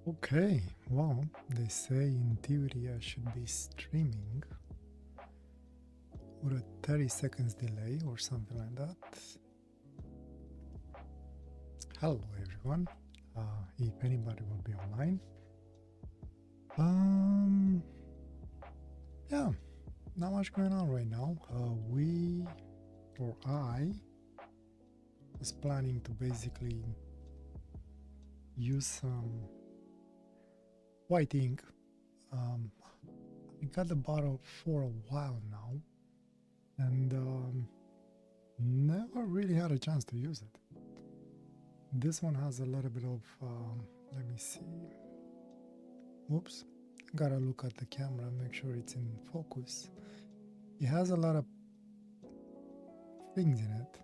Okay, well, they say in theory I should be streaming with a 30 seconds delay or something like that. Hello everyone, if anybody will be online. Yeah, not much going on right now. I was planning to basically use some white ink. I got the bottle for a while now and never really had a chance to use it. This one has a little bit of, let me see. Oops, gotta look at the camera, make sure it's in focus. It has a lot of things in it,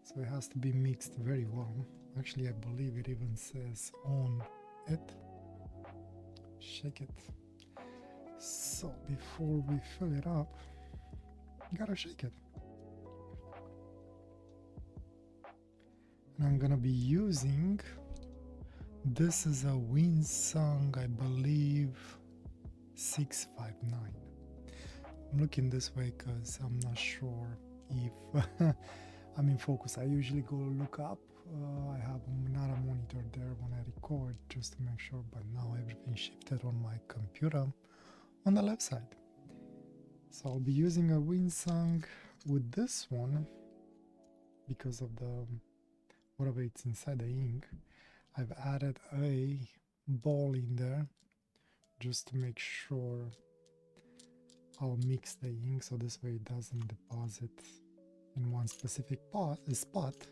so it has to be mixed very well. Actually, I believe it even says on it. Shake it. So before we fill it up, you gotta shake it. And I'm gonna be using, this is a Winsung, I believe, 659. I'm looking this way because I'm not sure if I'm in focus. I usually go look up. I have not a monitor there when I record just to make sure, but now everything shifted on my computer on the left side. So I'll be using a Winsung with this one because of the whatever it's inside the ink. I've added a ball in there just to make sure I'll mix the ink so this way it doesn't deposit in one specific spot.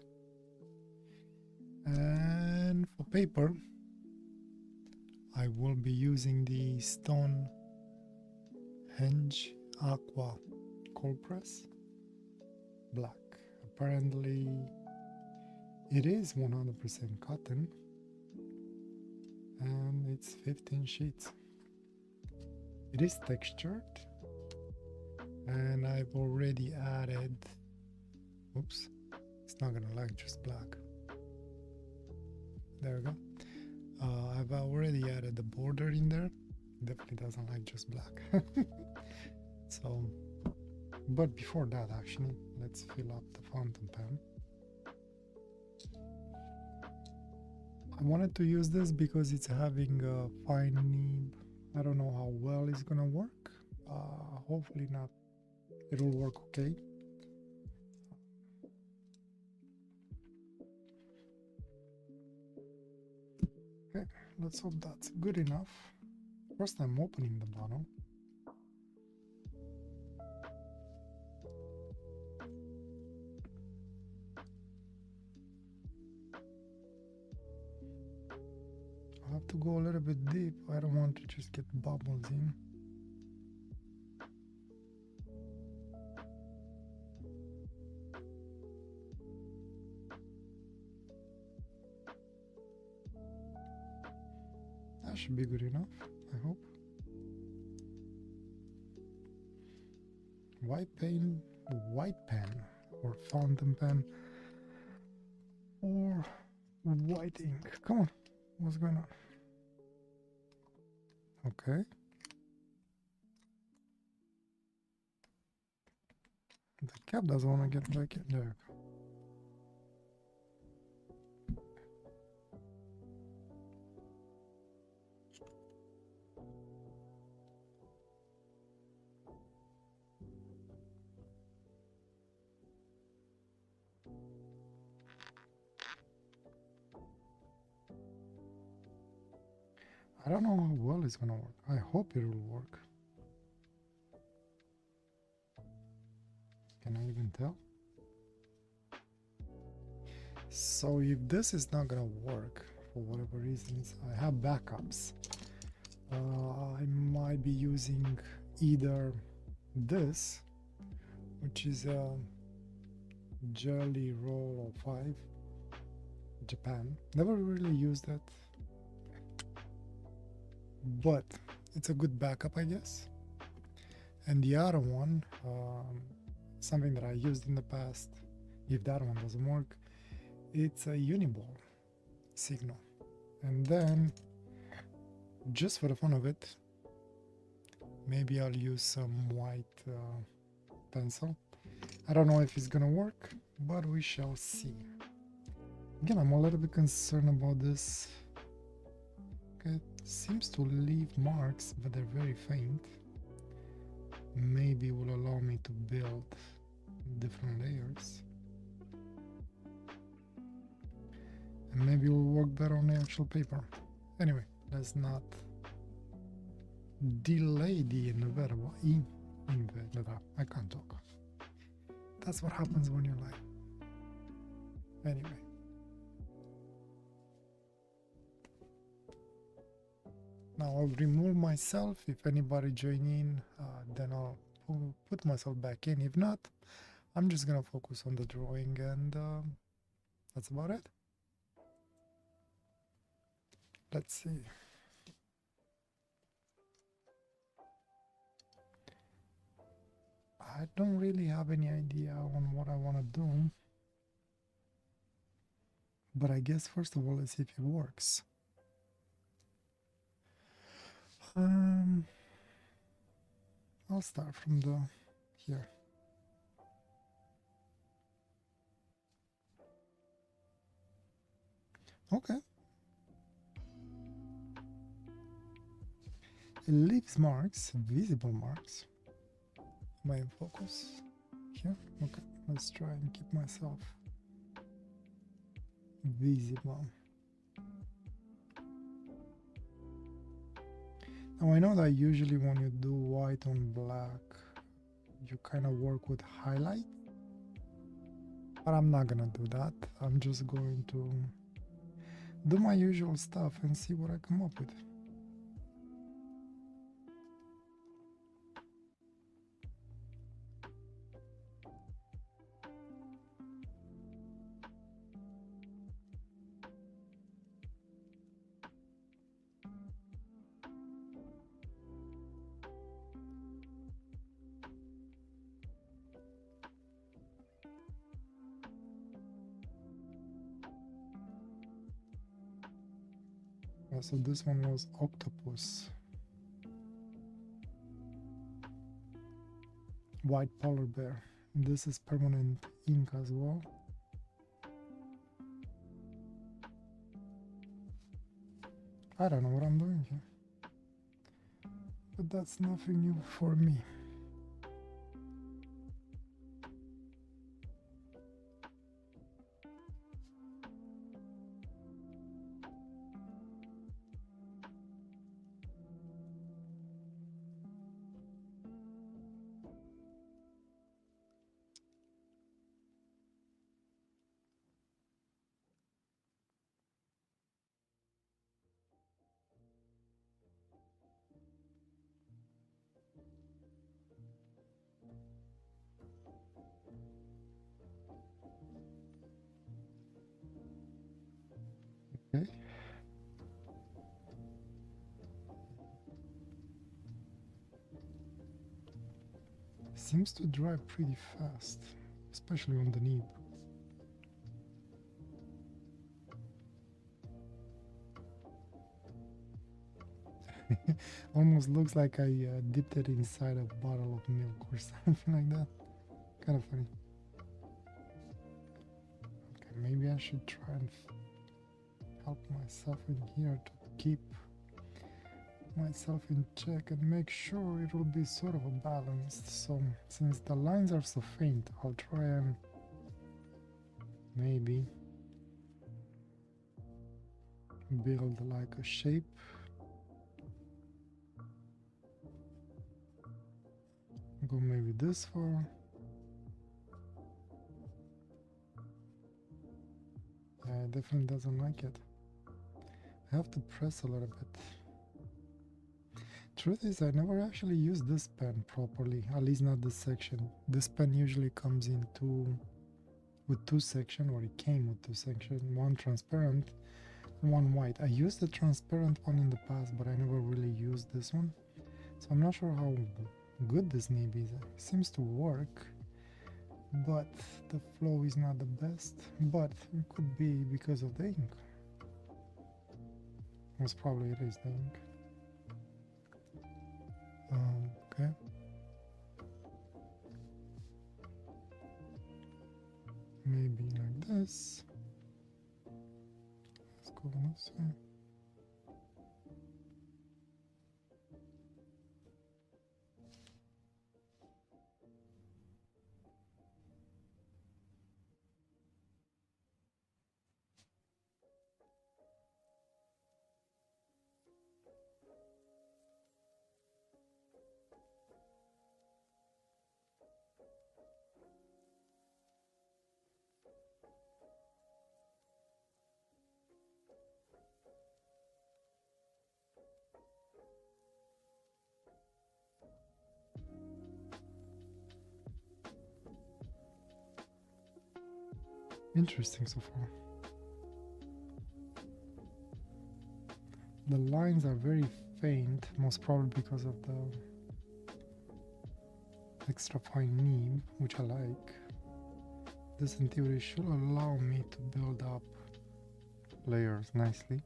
And for paper, I will be using the Stonehenge Aqua Cold Press Black. Apparently, it is 100% cotton and it's 15 sheets. It is textured and I've already added, oops, it's not gonna like just black. There we go. I've already added the border in there. Definitely doesn't like just black. So, but before that actually, let's fill up the fountain pen. I wanted to use this because it's having a fine nib. I don't know how well it's gonna work. Hopefully not. It'll work okay. Okay, let's hope that's good enough. First I'm opening the bottle. I have to go a little bit deep. I don't want to just get bubbles in. That should be good enough, I hope. White pen or fountain pen or white ink. Come on, what's going on? Okay. The cap doesn't want to get back in there. I don't know how well it's gonna work. I hope it will work. Can I even tell? So if this is not gonna work for whatever reasons, I have backups. I might be using either this, which is a Jelly Roll 5, Japan. Never really used it, but it's a good backup, I guess. And the other one, something that I used in the past, if that one doesn't work, it's a Uniball Signal. And then just for the fun of it, maybe I'll use some white pencil. I don't know if it's gonna work, but we shall see. Again, I'm a little bit concerned about this. Okay, it seems to leave marks, but they're very faint. Maybe it will allow me to build different layers. And maybe it will work better on the actual paper. Anyway, let's not delay the inevitable. I can't talk. That's what happens when you're live. Anyway. Now I'll remove myself. If anybody join in, then I'll put myself back in. If not, I'm just gonna focus on the drawing, and that's about it. Let's see. I don't really have any idea on what I want to do, but I guess first of all, let's see if it works. I'll start from the here. Okay. It leaves marks, visible marks. Am I in focus? Here? Okay, let's try and keep myself visible. Now I know that usually when you do white on black, you kind of work with highlight, but I'm not gonna do that. I'm just going to do my usual stuff and see what I come up with. So this one was octopus. White polar bear. This is permanent ink as well. I don't know what I'm doing here, but that's nothing new for me. Okay. Seems to dry pretty fast, especially on the nib. Almost looks like I dipped it inside a bottle of milk or something like that. Kind of funny. Okay, maybe I should try and help myself in here to keep myself in check and make sure it will be sort of a balanced. So since the lines are so faint, I'll try and maybe build like a shape. Go maybe this far. Yeah, it definitely doesn't like it. I have to press a little bit. Truth is, I never actually used this pen properly, at least not this section. This pen usually comes with two sections, or it came with two sections, one transparent, one white. I used the transparent one in the past, but I never really used this one. So I'm not sure how good this nib is. It seems to work, but the flow is not the best, but it could be because of the ink. Most probably it is the ink. this. Let's go this way. Interesting so far. The lines are very faint, most probably because of the extra fine nib, which I like. This in theory should allow me to build up layers nicely.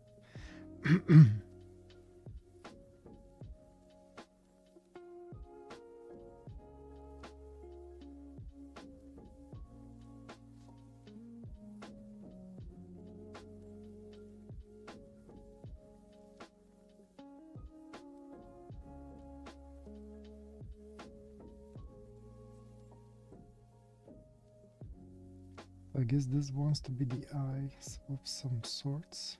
I guess this wants to be the eyes of some sorts.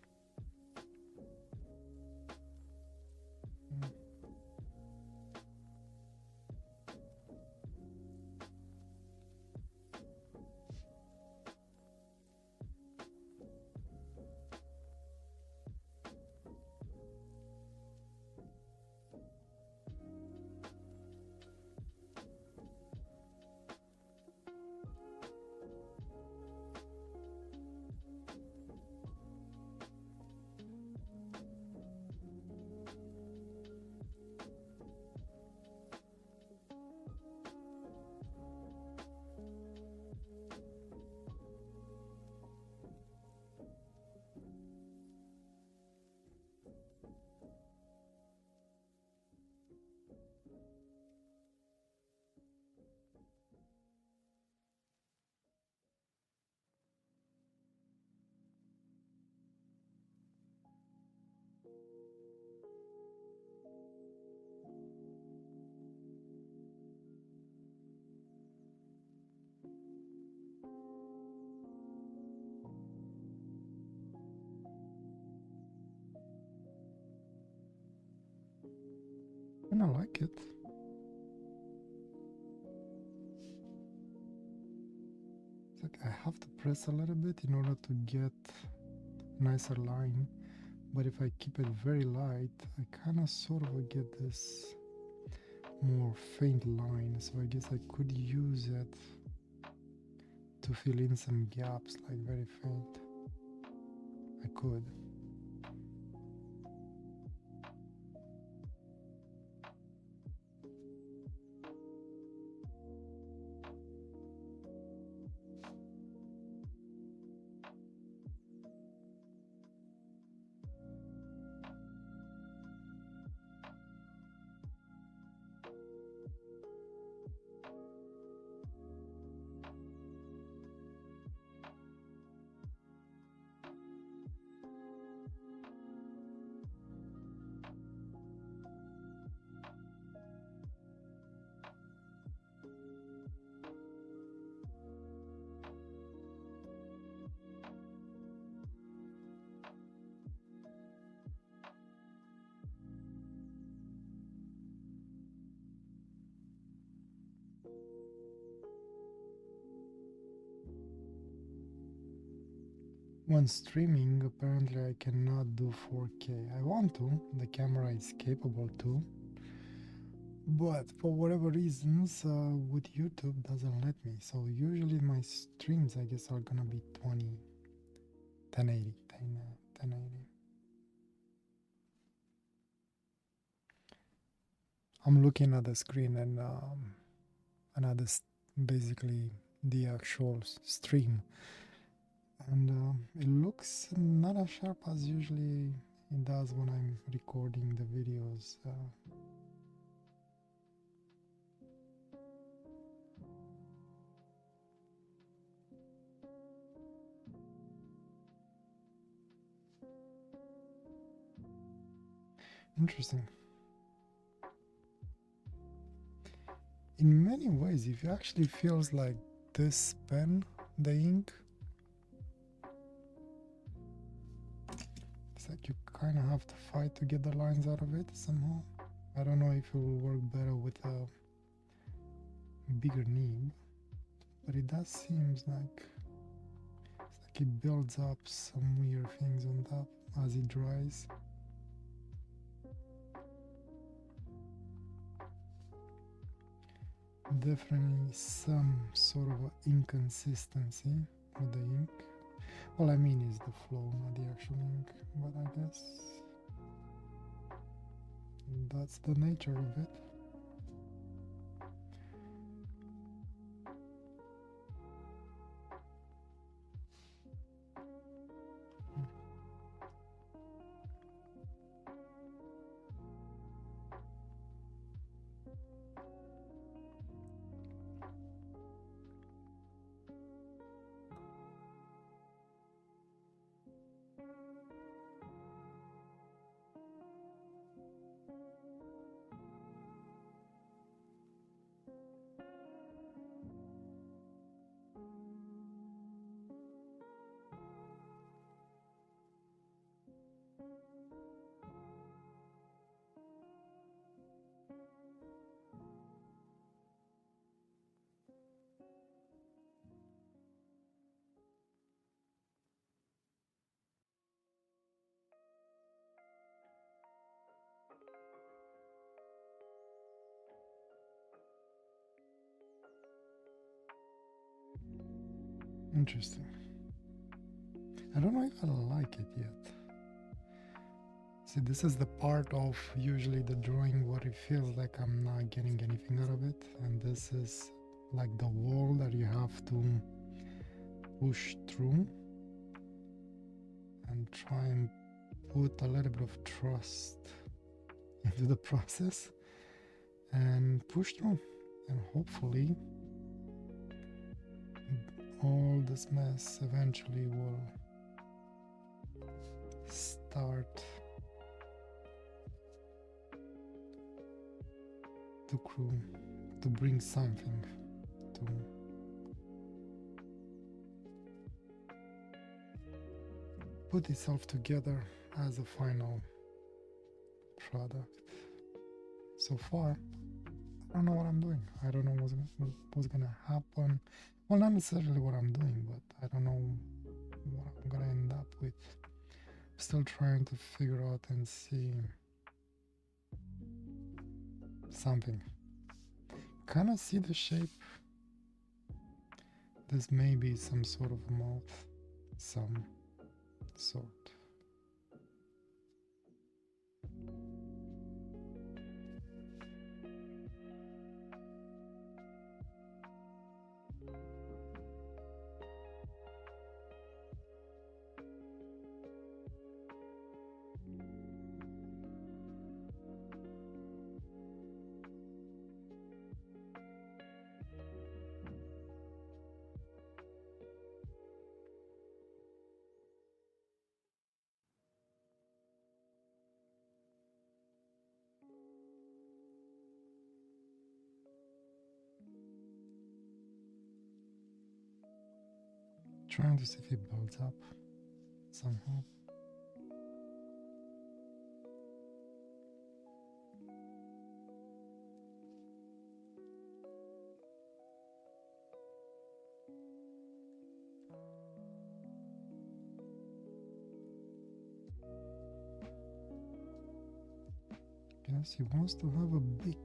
And I like it. It's like I have to press a little bit in order to get a nicer line, but if I keep it very light, I kind of sort of get this more faint line, so I guess I could use it to fill in some gaps, like very faint. I could. When streaming, apparently I cannot do 4K. I want to, the camera is capable to, but for whatever reasons, with YouTube doesn't let me. So usually my streams, I guess, are gonna be 1080. I'm looking at the screen and basically the actual stream, and it looks not as sharp as usually it does when I'm recording the videos. Interesting. In many ways, it actually feels like this pen, the ink, it's like you kind of have to fight to get the lines out of it somehow. I don't know if it will work better with a bigger nib, but it does seem like it's like it builds up some weird things on top as it dries. Definitely some sort of inconsistency with the ink. Well, I mean, it's the flow, not the actual ink, but I guess that's the nature of it. Interesting. I don't know if I like it yet. See, this is the part of usually the drawing where it feels like I'm not getting anything out of it, and this is like the wall that you have to push through and try and put a little bit of trust into the process and push through, and hopefully all this mess eventually will start to crew, to bring something to put itself together as a final product. So far, I don't know what I'm doing. I don't know what's gonna happen. Well, not necessarily what I'm doing, but I don't know what I'm gonna end up with. Still trying to figure out and see something. Kind of see the shape. This may be some sort of mouth, some sort. Trying to see if it builds up somehow. Guess he wants to have a beak.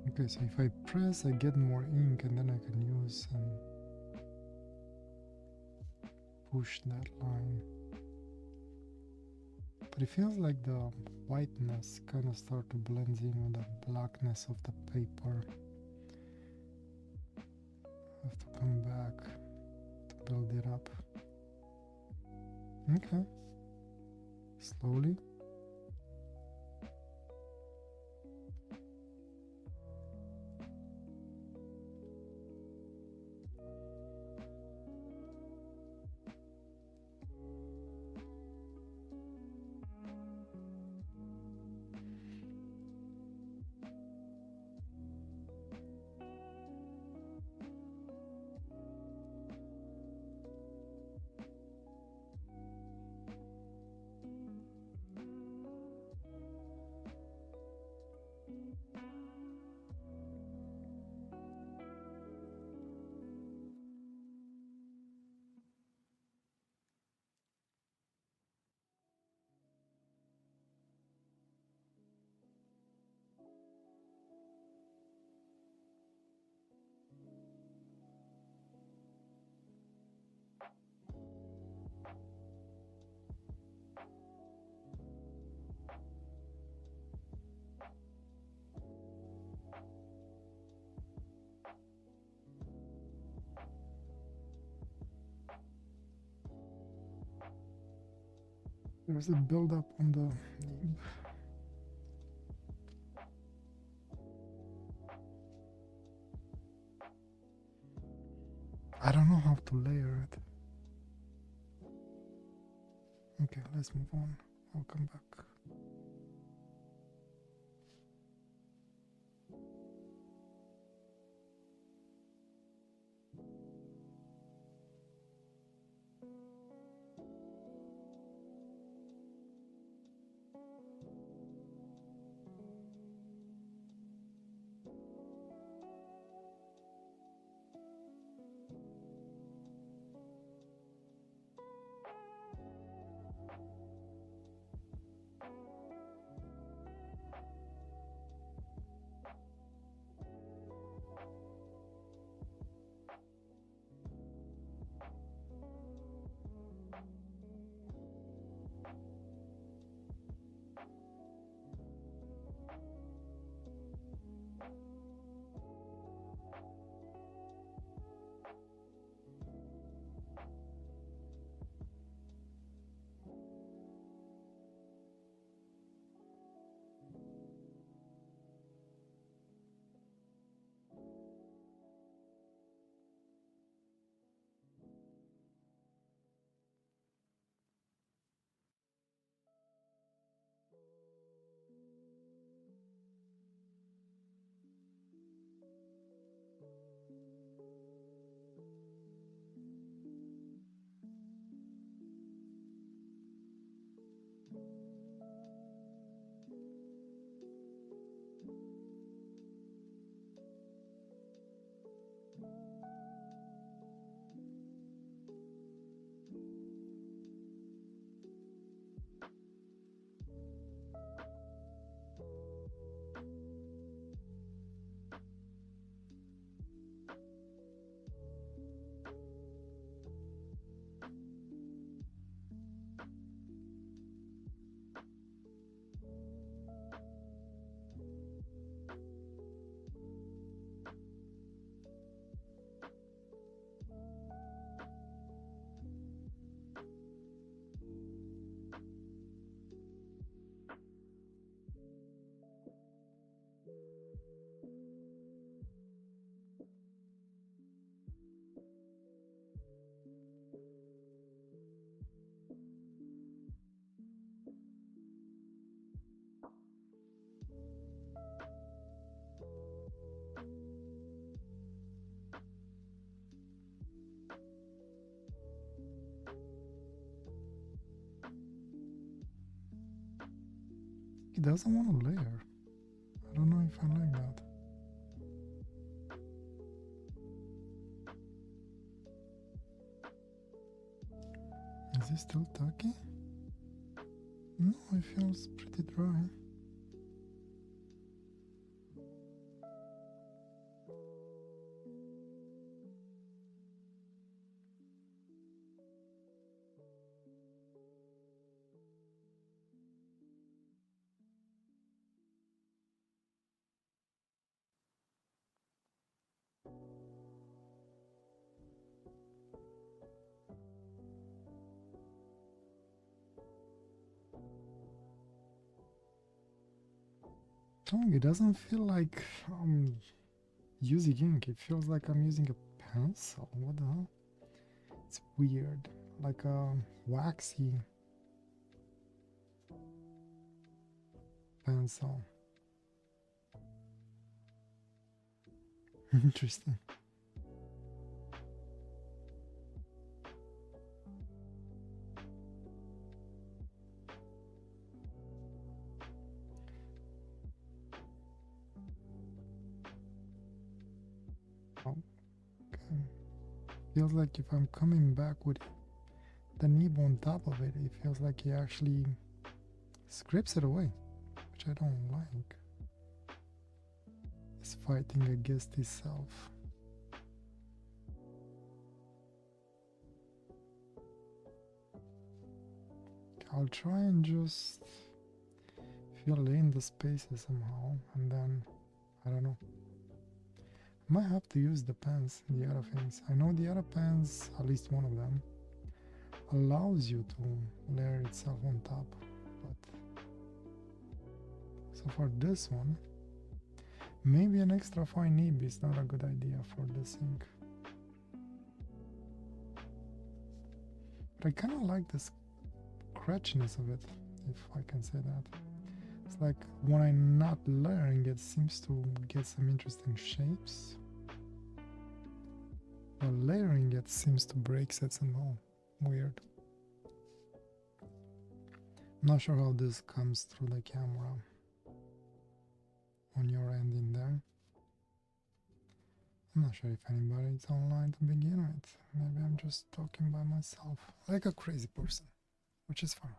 Okay, so if I press, I get more ink, and then I can use and push that line. But it feels like the whiteness kind of start to blend in with the blackness of the paper. I have to come back to build it up. Okay. Slowly. There's a build-up on the nib. I don't know how to layer it. Okay, let's move on. I'll come back. He doesn't want to layer. I don't know if I like that. Is he still tacky? No, it feels pretty dry. telling you, it doesn't feel like I'm using ink. It feels like I'm using a pencil. What the hell? It's weird. Like a waxy pencil. Interesting. Okay. Feels like if I'm coming back with the nib on top of it, it feels like he actually scrapes it away, which I don't like. It's fighting against itself. I'll try and just fill in the spaces somehow, and then, I don't know. I might have to use the pens, the other things. I know the other pens, at least one of them, allows you to layer itself on top, but so for this one, maybe an extra fine nib is not a good idea for this ink. But I kind of like the scratchiness of it, if I can say that. It's like when I'm not layering, it seems to get some interesting shapes. But layering it seems to break it somehow. Weird. I'm not sure how this comes through the camera on your end in there. I'm not sure if anybody's online to begin with. Maybe I'm just talking by myself, like a crazy person, which is fine.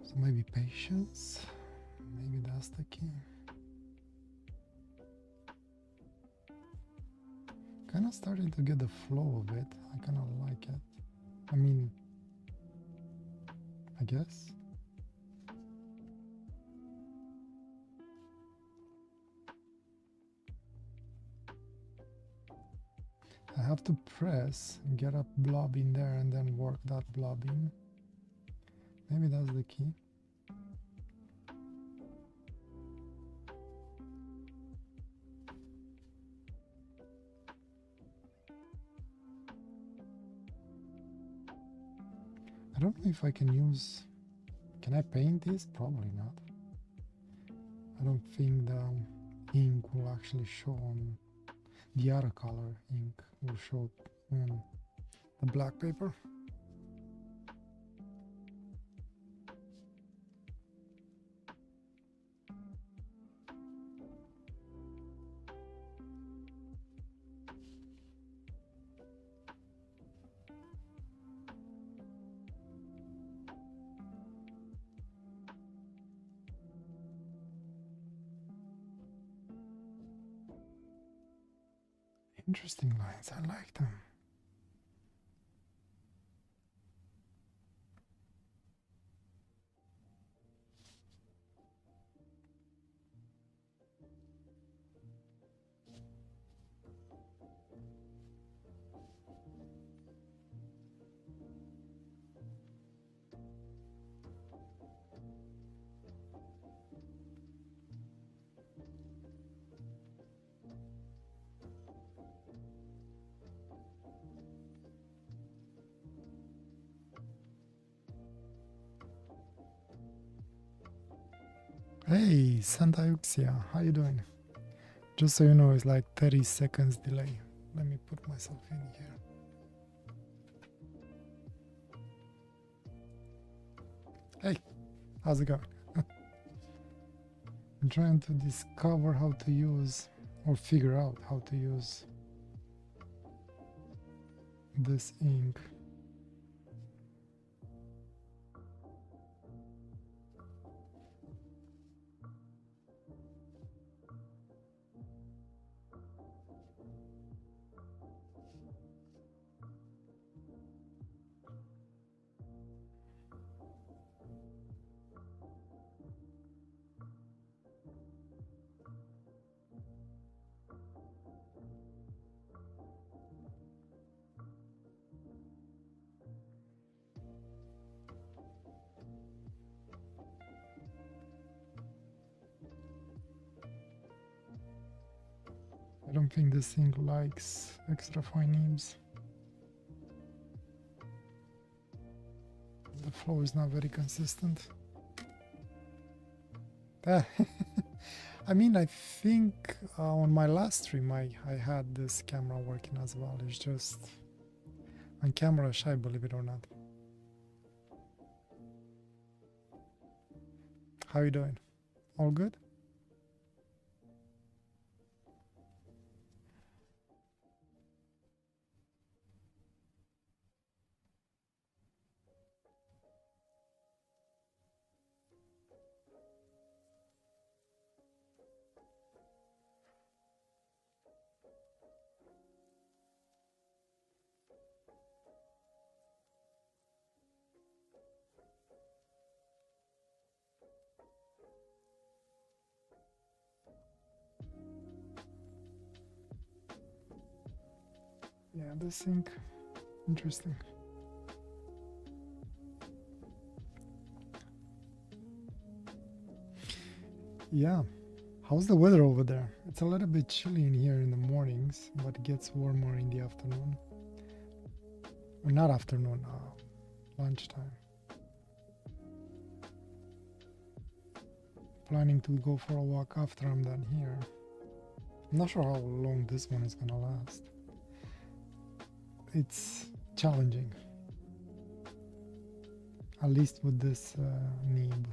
So maybe patience, maybe that's the key. Kind of starting to get the flow of it. I kind of like it. I mean, I guess. I have to press, get a blob in there and then work that blob in. Maybe that's the key. I don't know if I can use... Can I paint this? Probably not. I don't think the ink will actually show on... The other color ink will show on the black paper. Interesting lines, I like them. Hey, Santa Euxia, how you doing? Just so you know, it's like 30 seconds delay. Let me put myself in here. Hey, how's it going? I'm trying to discover how to use, or figure out how to use this ink. I don't think this thing likes extra fine nibs. The flow is not very consistent. I mean, I think on my last stream I had this camera working as well. It's just on camera shy, believe it or not. How you doing? All good? Yeah, this thing, interesting. Yeah. How's the weather over there? It's a little bit chilly in here in the mornings, but it gets warmer in the afternoon. Or not afternoon, lunchtime. Planning to go for a walk after I'm done here. I'm not sure how long this one is gonna last. It's challenging. At least with this nib,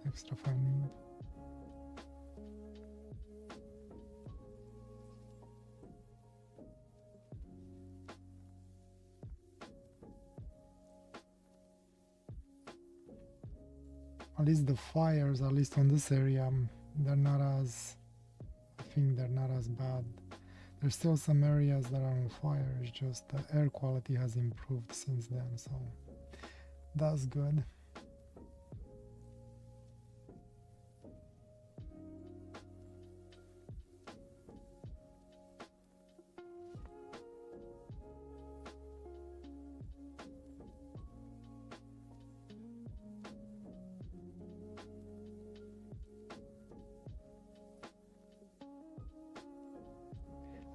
extra fine nib. At least the fires, at least on this area, they're not as, I think they're not as bad. There's still some areas that are on fire, it's just the air quality has improved since then, so that's good.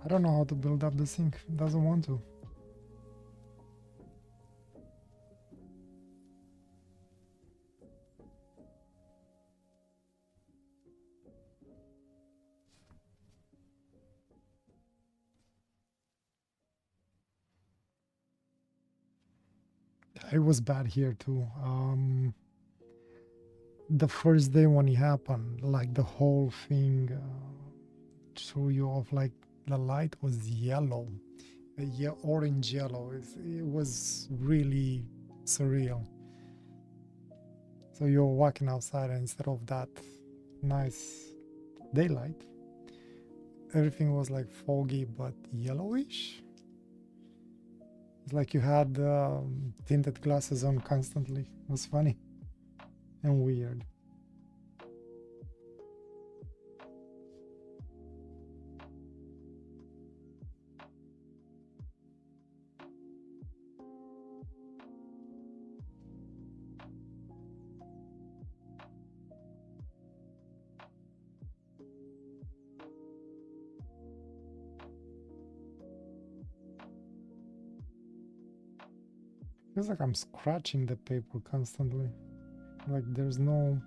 I don't know how to build up the sink, it doesn't want to. It was bad here too. The first day when it happened, like the whole thing threw you off, like the light was yellow, orange yellow. It was really surreal. So you're walking outside and instead of that nice daylight, everything was like foggy but yellowish. It's like you had tinted glasses on constantly. It was funny and weird. Feels like I'm scratching the paper constantly. Like there's no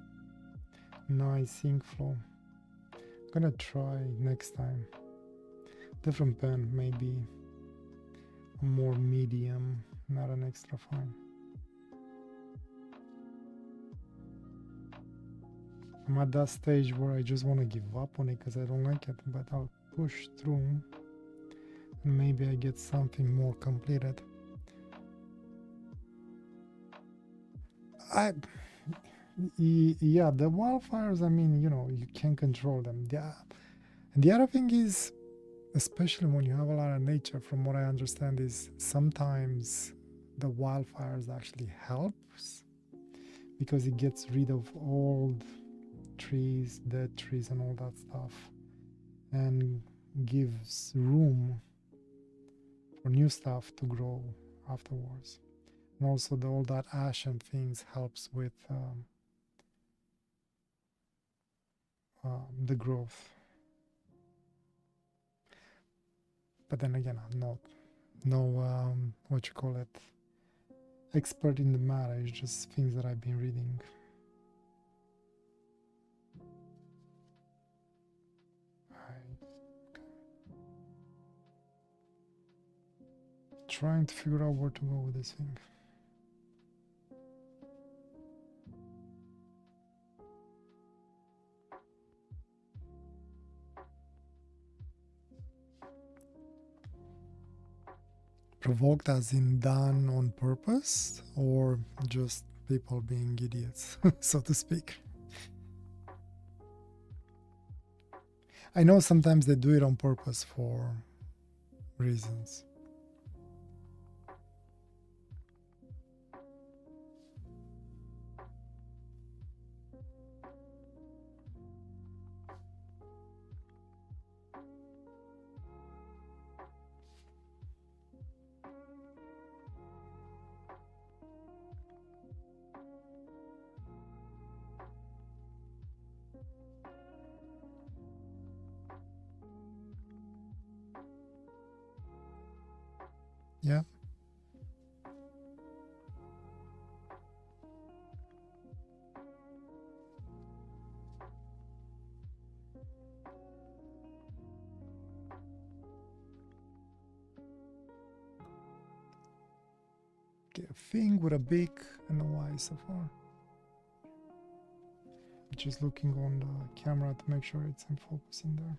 nice ink flow. I'm gonna try next time. Different pen, maybe a more medium, not an extra fine. I'm at that stage where I just want to give up on it because I don't like it, but I'll push through and maybe I get something more completed. Yeah, the wildfires, I mean, you know, you can control them. Yeah. And the other thing is, especially when you have a lot of nature, from what I understand, is sometimes the wildfires actually helps because it gets rid of old trees, dead trees and all that stuff, and gives room for new stuff to grow afterwards. And also all that ash and things helps with the growth. But then again, I'm not no what you call it, expert in the matter. It's just things that I've been reading. Trying to figure out where to go with this thing. Provoked as in done on purpose, or just people being idiots, so to speak. I know sometimes they do it on purpose for reasons. Yeah. Okay, a thing with a beak and a Y so far. Just looking on the camera to make sure it's in focus in there.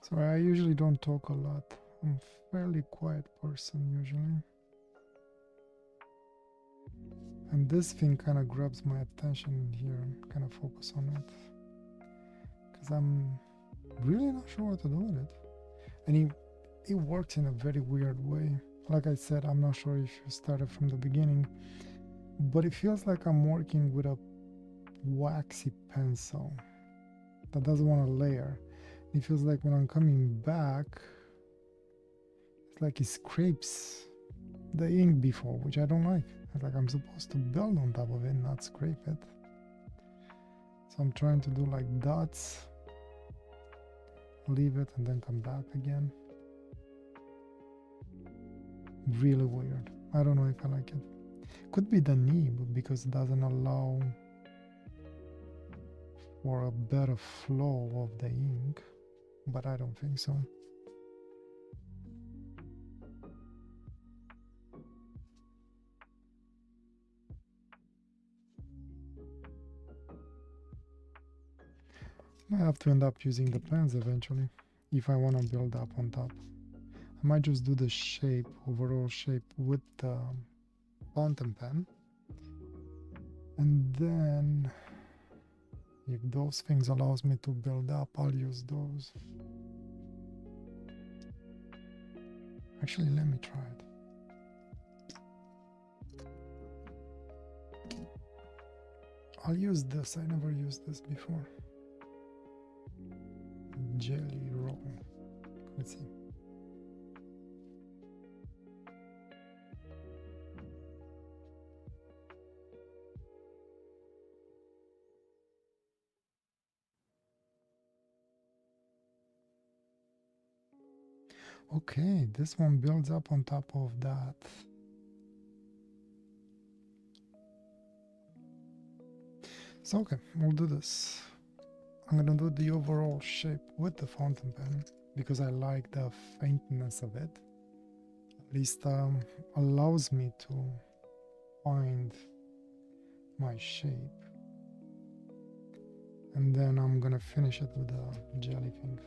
Sorry, I usually don't talk a lot. I'm a fairly quiet person usually. And this thing kind of grabs my attention here and kind of focus on it. Because I'm really not sure what to do with it. And it works in a very weird way. Like I said, I'm not sure if you started from the beginning, but it feels like I'm working with a waxy pencil that doesn't want to layer. It feels like when I'm coming back, it's like it scrapes the ink before, which I don't like. It's like I'm supposed to build on top of it, not scrape it. So I'm trying to do like dots, leave it, and then come back again. Really weird. I don't know if I like it. Could be the nib because it doesn't allow for a better flow of the ink, but I don't think so. I have to end up using the pens eventually if I want to build up on top. I might just do the shape, overall shape with the fountain pen, and then if those things allows me to build up, I'll use those. Actually, let me try it. I'll use this. I never used this before. Jelly roll. Let's see. Okay, this one builds up on top of that. So okay, we'll do this. I'm gonna do the overall shape with the fountain pen because I like the faintness of it. At least allows me to find my shape. And then I'm gonna finish it with the jelly thing.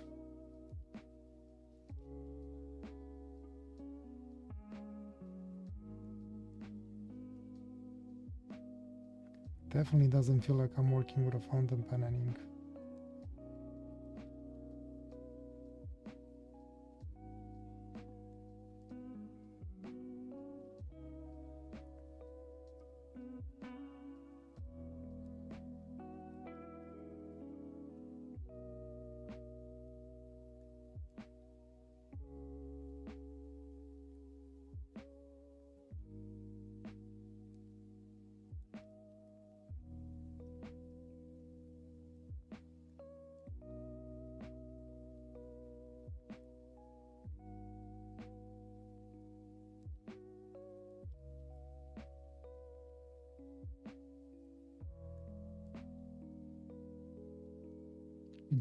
Definitely doesn't feel like I'm working with a fountain pen and ink.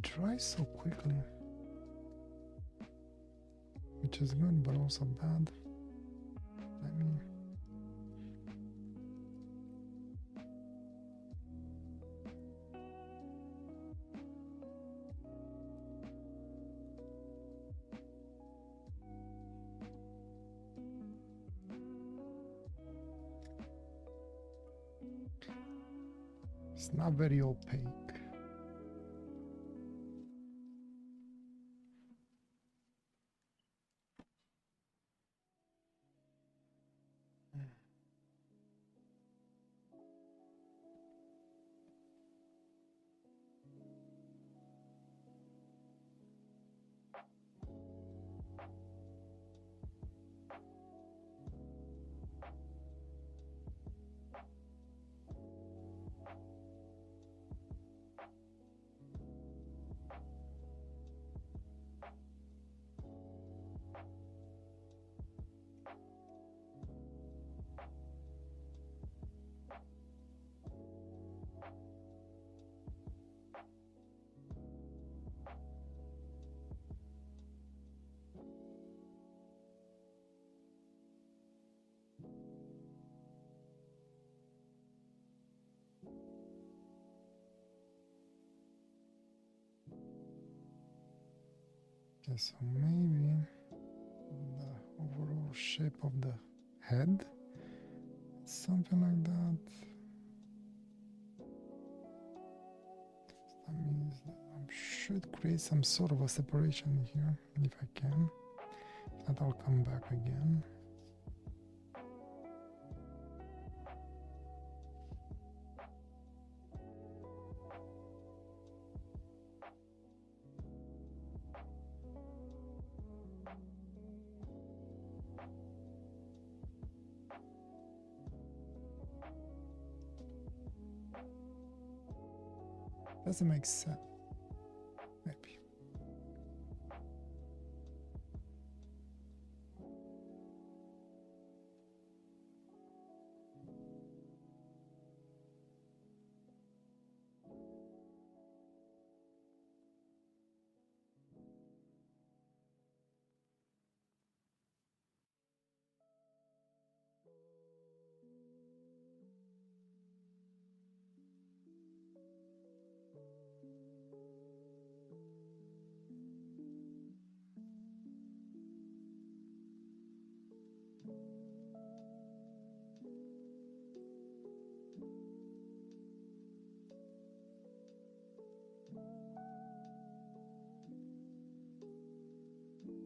dries so quickly, which is good but also bad. Let me it's not very opaque. Okay, so maybe the overall shape of the head, something like that. That means that I should create some sort of a separation here, if I can. If not, I'll come back again. Doesn't make sense. Maybe.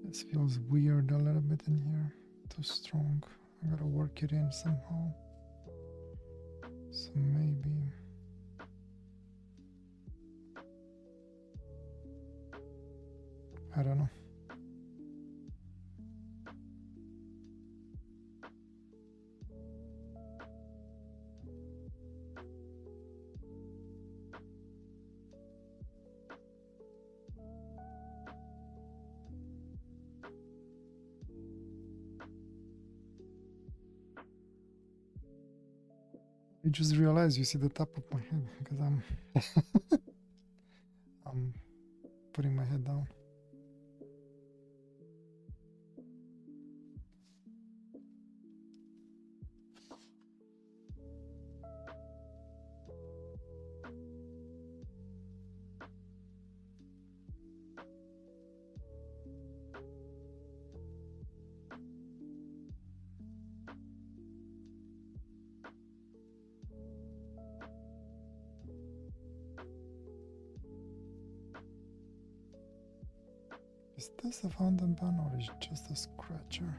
This feels weird a little bit in here. Too strong. I gotta work it in somehow. So maybe. I don't know. I just realized you see the top of my head because I'm putting my head down. Is this a fountain pen or is it just a scratcher?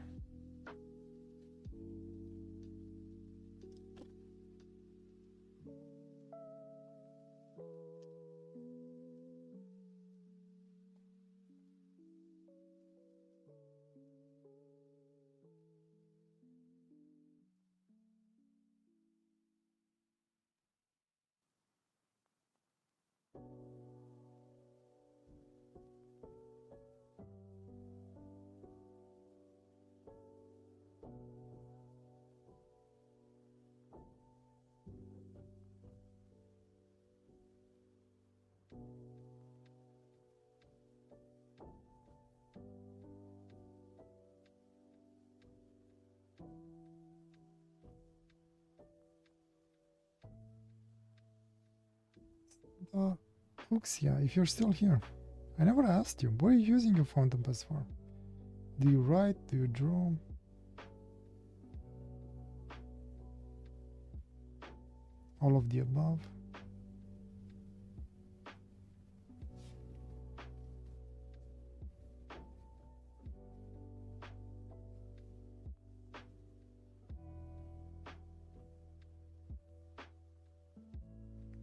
Santa Fuchsia, if you're still here. I never asked you, what are you using your fountain pens for? Do you write? Do you draw? All of the above?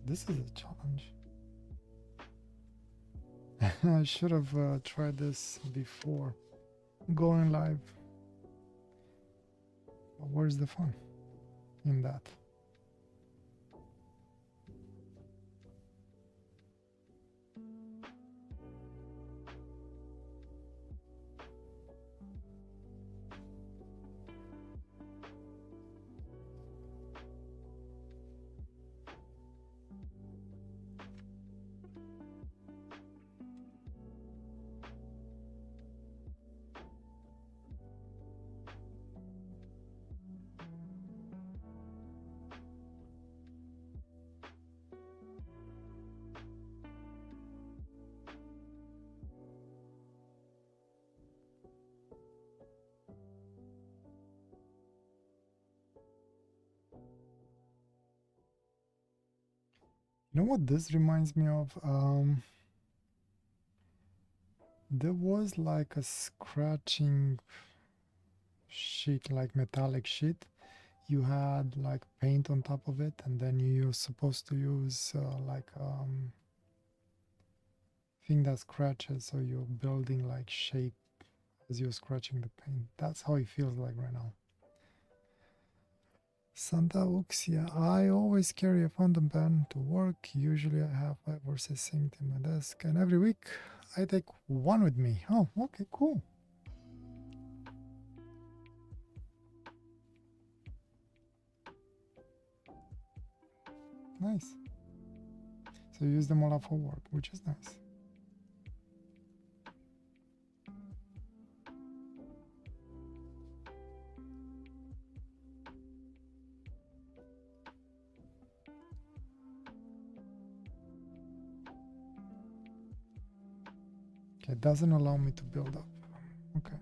This is a challenge. I should have tried this before going live. But where's the fun in that? You know what this reminds me of? There was like a scratching sheet, like metallic sheet. You had like paint on top of it, and then you're supposed to use like thing that scratches, so you're building like shape as you're scratching the paint. That's how it feels like right now. Santa Uxia. I always carry a fountain pen to work. Usually I have 5 or 6 synced in my desk, and every week I take one with me. Oh, okay, cool. Nice. So you use them all up for work, which is nice. Okay, it doesn't allow me to build up. Okay.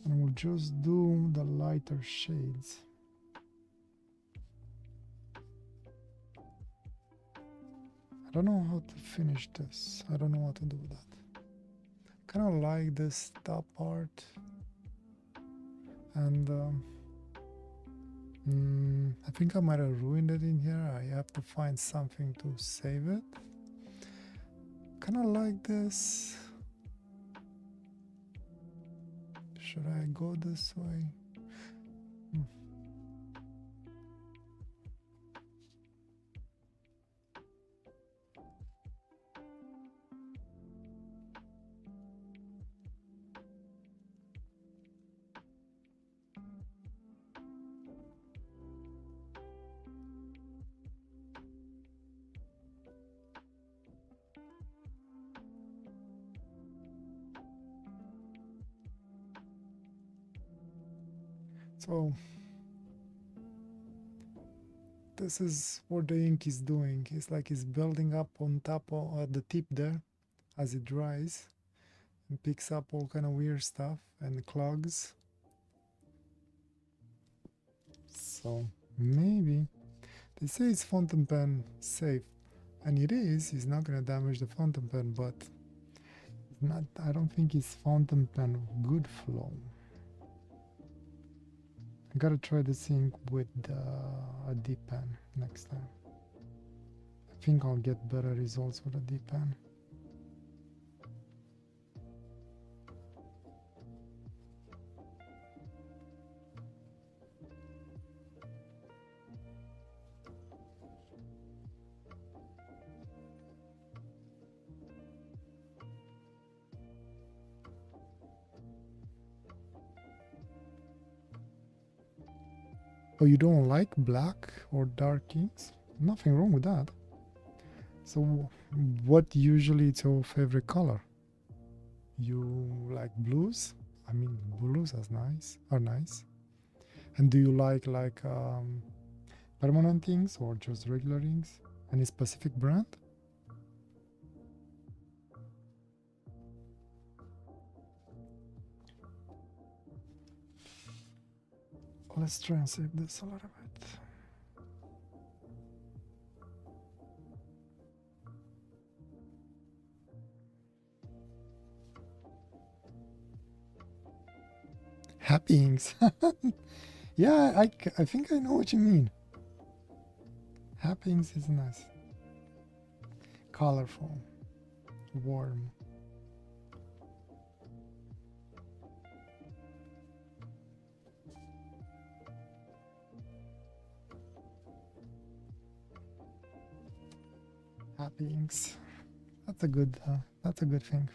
And we'll just do the lighter shades. I don't know how to finish this. I don't know what to do with that. Kind of like this top part. And I think I might have ruined it in here. I have to find something to save it. Kind of like this. Should I go this way? So this is what the ink is doing. It's like it's building up on top of the tip there as it dries and picks up all kind of weird stuff and clogs. So maybe they say it's fountain pen safe, and it is. It's not gonna damage the fountain pen, but it's not. I don't think it's fountain pen good flow. I gotta try this ink with a dip pen next time. I think I'll get better results with a dip pen. Oh, you don't like black or dark inks? Nothing wrong with that. So what usually is your favorite color? You like blues? I mean, blues are nice. And do you like permanent inks or just regular inks? Any specific brand? Let's try and save this a little bit. Happy inks. Yeah, I think I know what you mean. Happy inks is nice. Colorful. Warm. Happy inks. That's a good thing.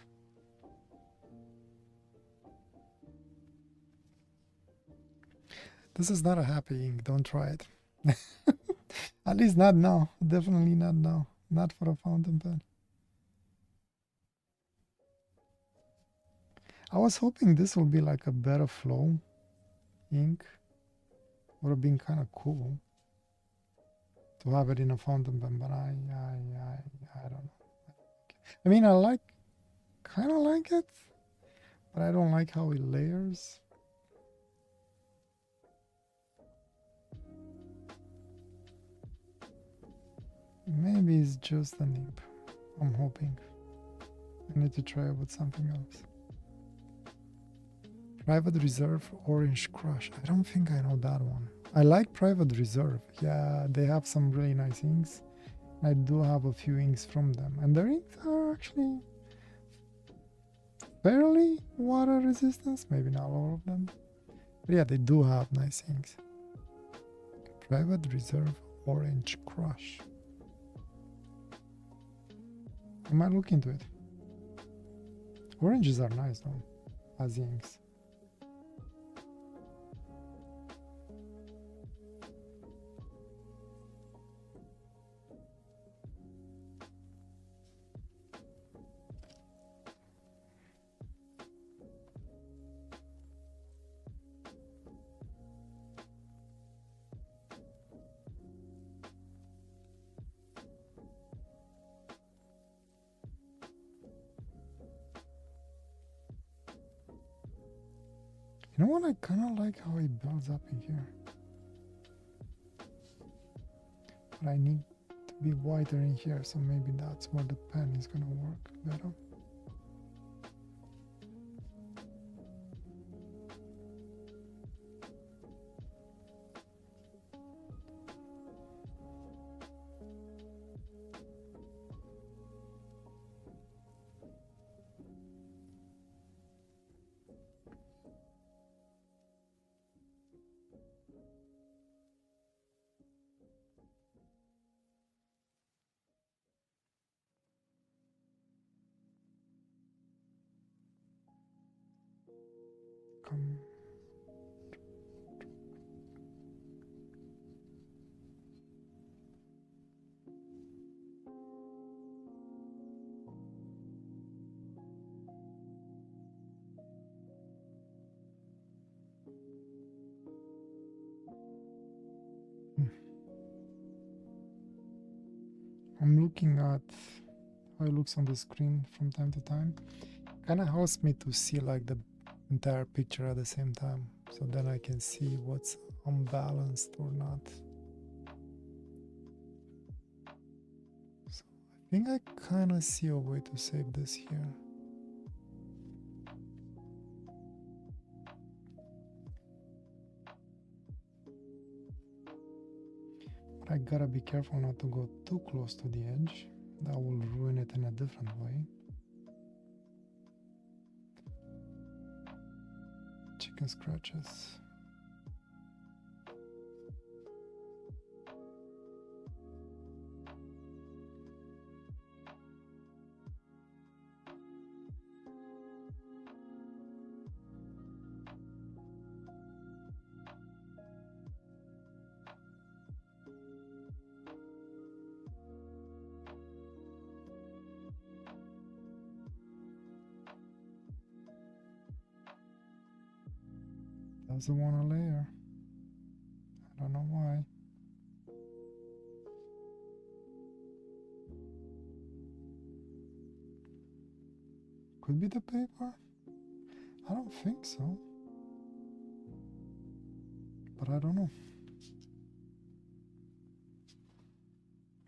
This is not a happy ink. Don't try it. At least not now. Definitely not now. Not for a fountain pen. I was hoping this will be like a better flow ink. Would have been kind of cool to have it in a fountain pen, but I don't know. I mean, I kind of like it, but I don't like how it layers. Maybe it's just the nib. I'm hoping. I need to try it with something else. Private Reserve Orange Crush. I don't think I know that one. I like Private Reserve. Yeah, they have some really nice inks. I do have a few inks from them. And their inks are actually fairly water resistant. Maybe not all of them. But yeah, they do have nice inks. Private Reserve Orange Crush. I might look into it. Oranges are nice though, as inks. You know what? I kind of like how it builds up in here. But I need to be wider in here, so maybe that's where the pen is going to work better. Come. I'm looking at how it looks on the screen from time to time. Kind of helps me to see like the entire picture at the same time, so then I can see what's unbalanced or not. So I think I kind of see a way to save this here. But I gotta be careful not to go too close to the edge. That will ruin it in a different way. Chicken scratches. Doesn't want to layer. I don't know why. could be the paper. I don't think so. But I don't know.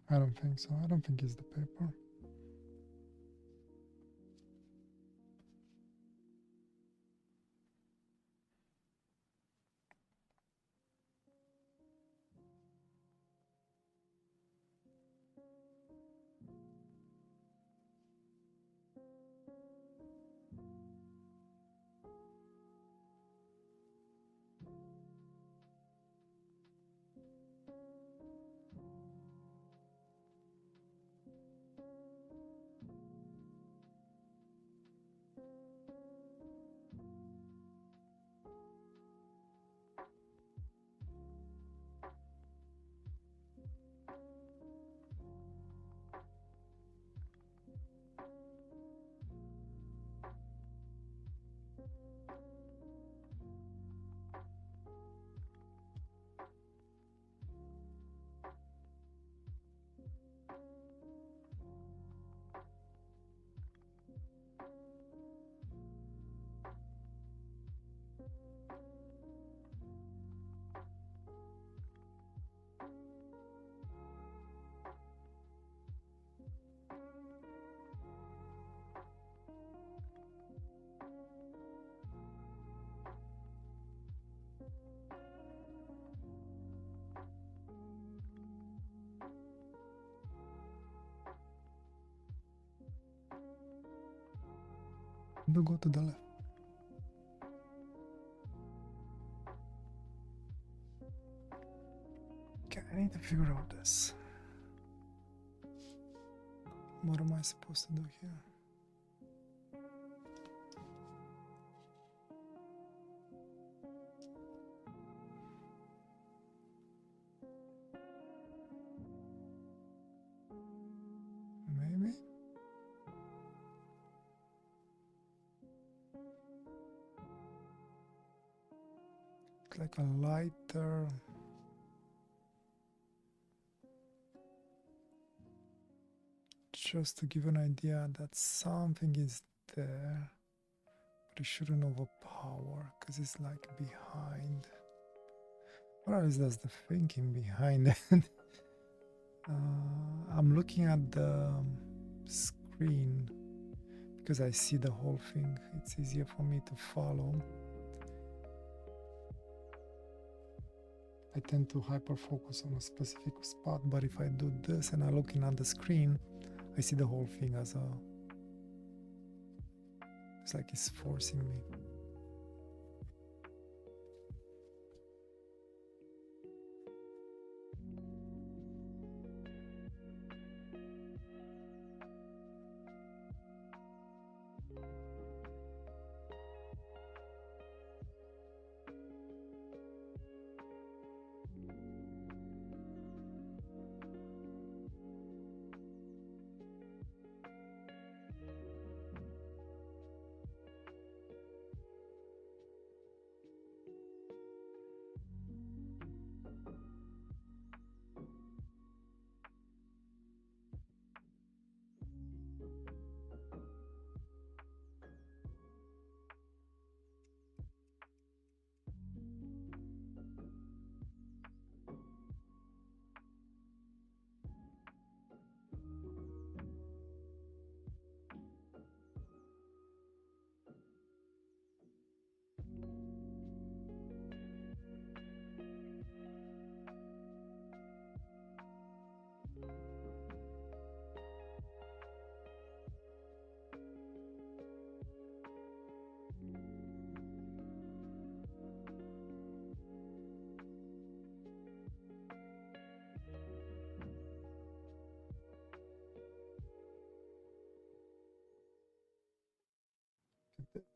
I don't think so. I don't think it's the paper. Do go to the left. Okay, I need to figure out this. What am I supposed to do here? Maybe? It's like a lighter. Just to give an idea that something is there, but it shouldn't overpower because it's like behind. Or else that's the thinking behind it. I'm looking at the screen because I see the whole thing. It's easier for me to follow. I tend to hyper focus on a specific spot, but if I do this and I'm looking at the screen, I see the whole thing as a, it's like it's forcing me.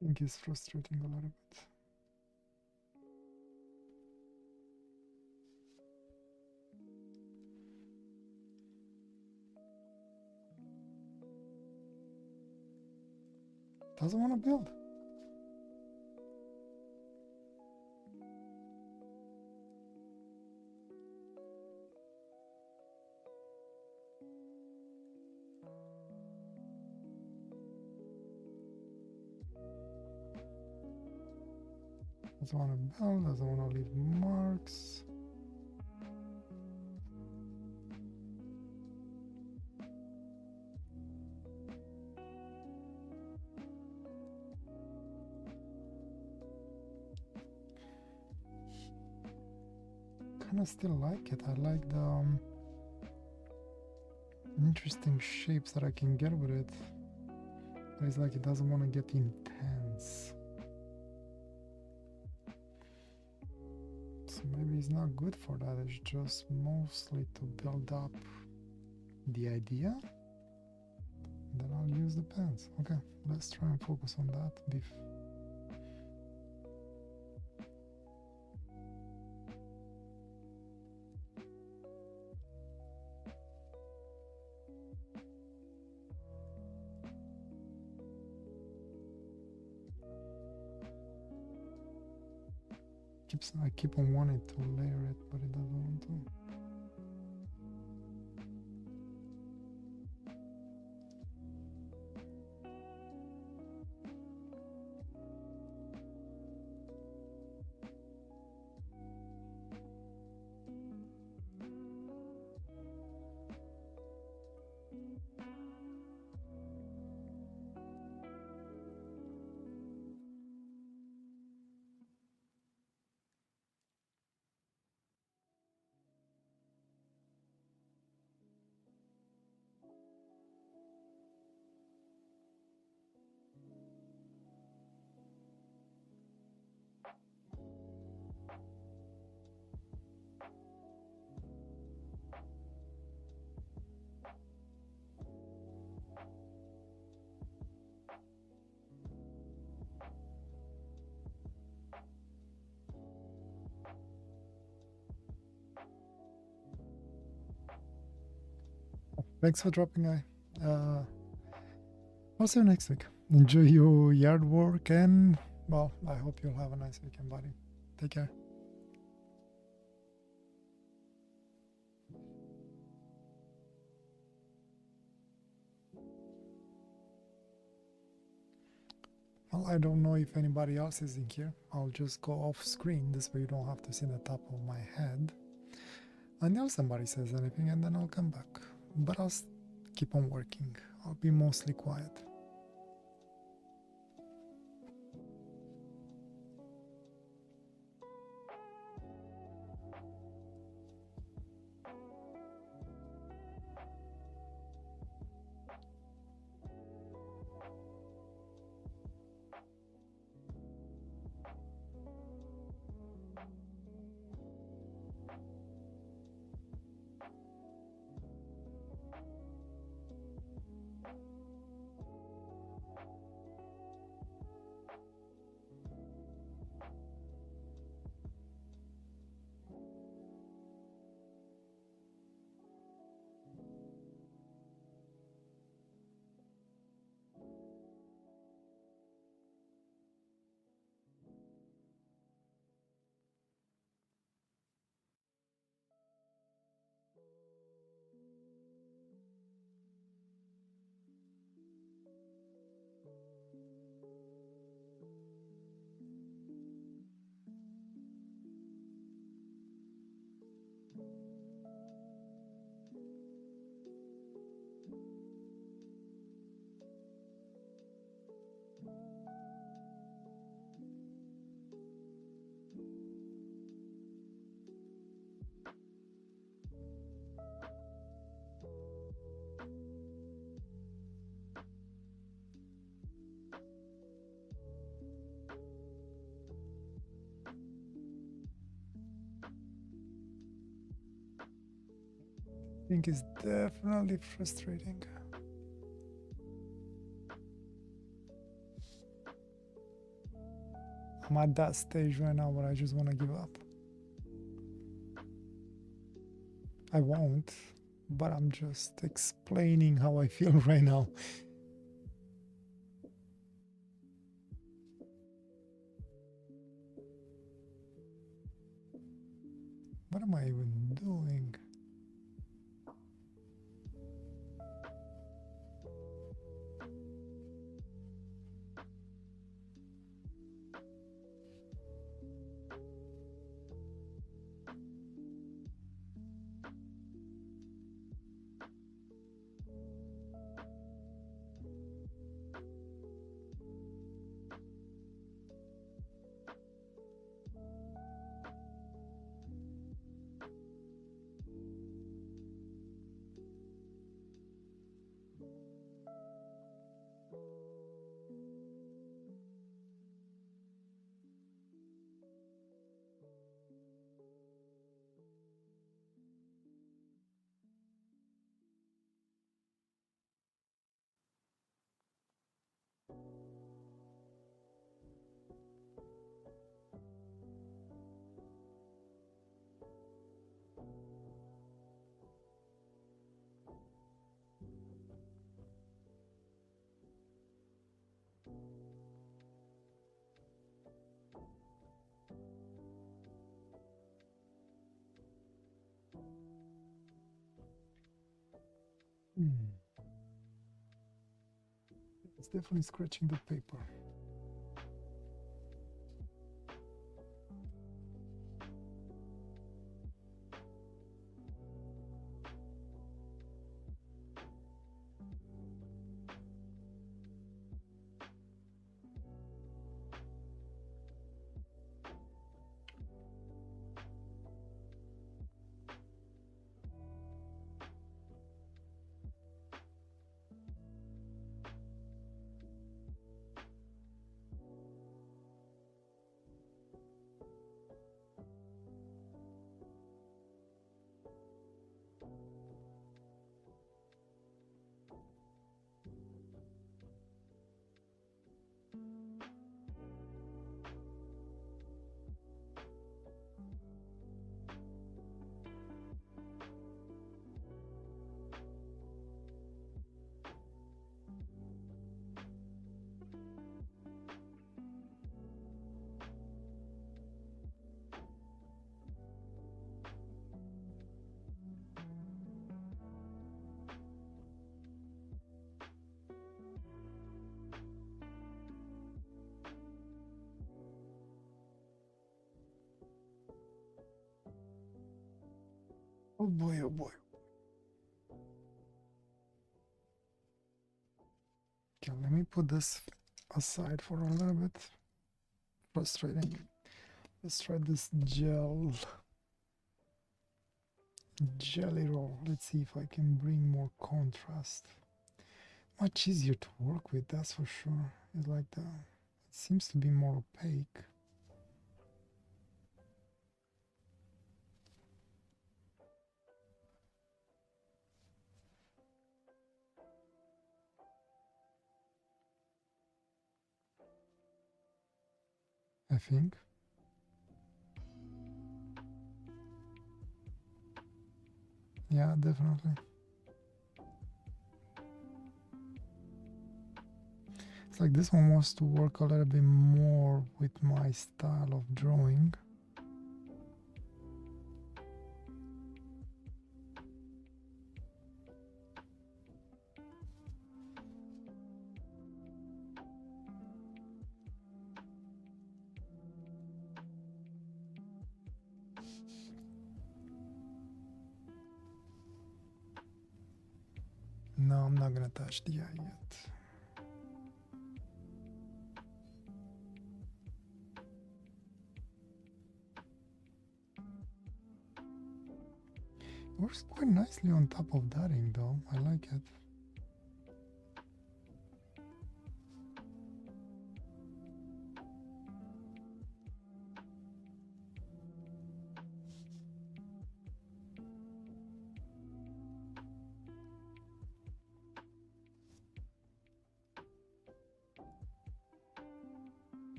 I think it's frustrating a little bit. Doesn't want to build. Doesn't want to build, doesn't want to leave marks. Kind of still like it. I like the interesting shapes that I can get with it. But it's like it doesn't want to get intense. So maybe it's not good for that. It's just mostly to build up the idea. Then I'll use the pens. Okay, let's try and focus on that beef. I keep on wanting to layer it, but it doesn't want to. Thanks for dropping by. I'll see you next week. Enjoy your yard work and, well, I hope you'll have a nice weekend, buddy. Take care. Well, I don't know if anybody else is in here. I'll just go off screen. This way you don't have to see the top of my head. Until somebody says anything, and then I'll come back. But I'll keep on working. I'll be mostly quiet. I think it's definitely frustrating. I'm at that stage right now where I just want to give up. I won't, but I'm just explaining how I feel right now. What am I even doing? Hmm. It's definitely scratching the paper. Oh boy, oh boy. Okay, let me put this aside for a little bit. Frustrating. Let's try this jelly roll. Let's see if I can bring more contrast. Much easier to work with, that's for sure. It's like it seems to be more opaque. I think. Yeah, definitely. It's like this one wants to work a little bit more with my style of drawing. No, I'm not gonna touch the eye yet. Works quite nicely on top of that ink though. I like it.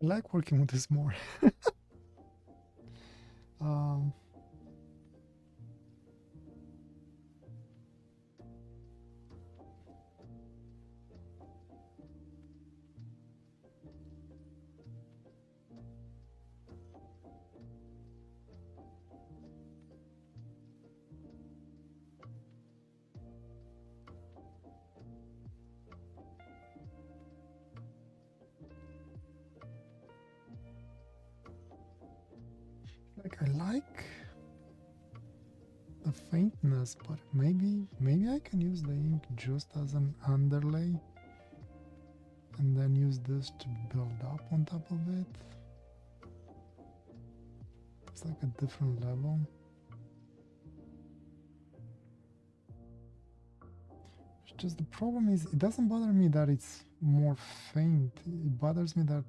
I like working with this more. um, like I like the faintness, but maybe I can use the ink just as an underlay and then use this to build up on top of it. It's like a different level. It's just the problem is it doesn't bother me that it's more faint. It bothers me that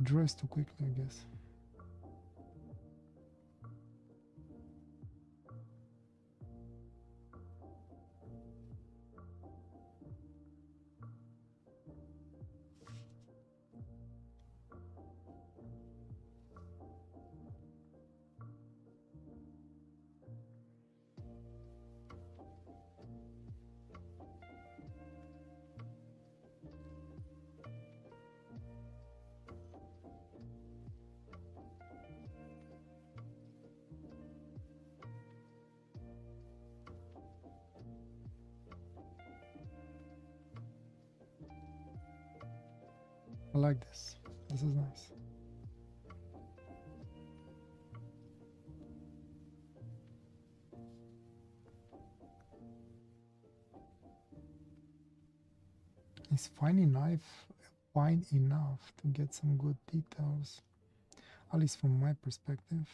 dress too quickly, I guess. I like this. This is nice. It's fine enough to get some good details, at least from my perspective.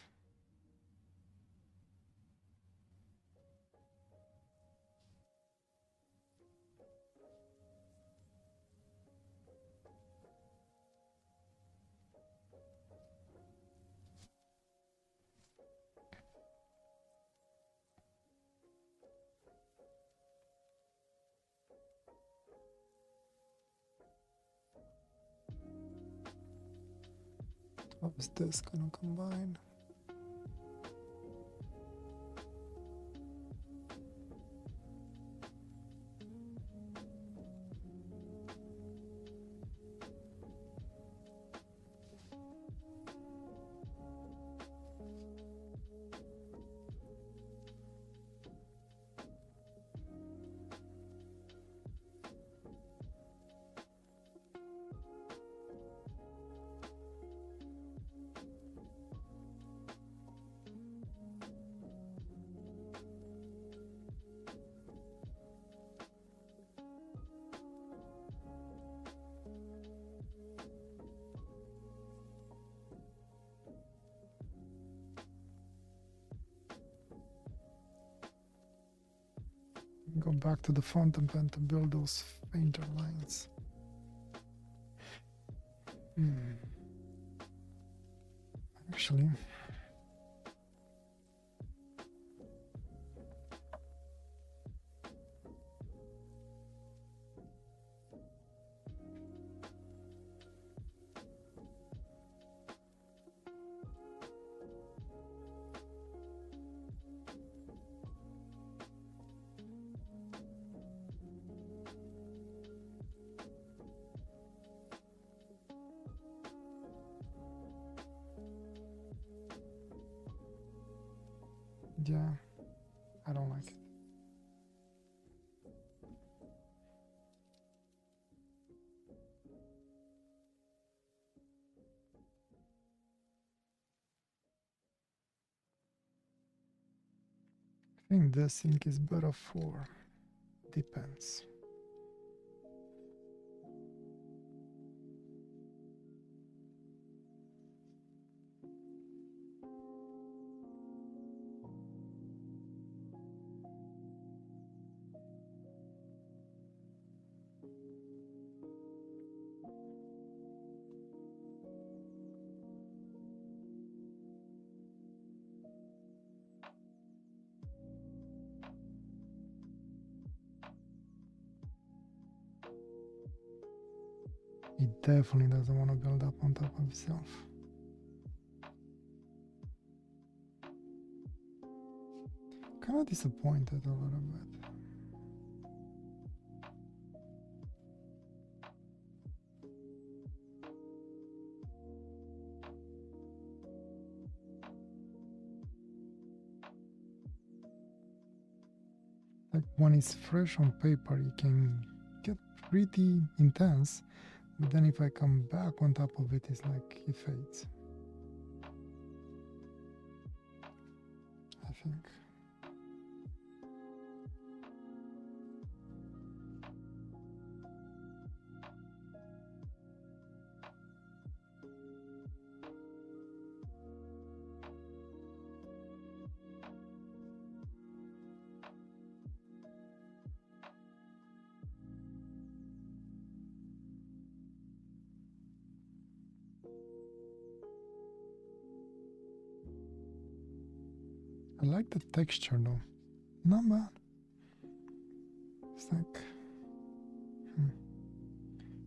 How is this gonna combine? Go back to the fountain pen to build those fainter lines. Actually, yeah, I don't like it. I think this ink is better for depends. He definitely doesn't want to build up on top of himself. Kind of disappointed a little bit. Like when it's fresh on paper, it can get pretty intense, but then if I come back on top of it, it's like it fades. I think. I like the texture though. Not bad. It's like,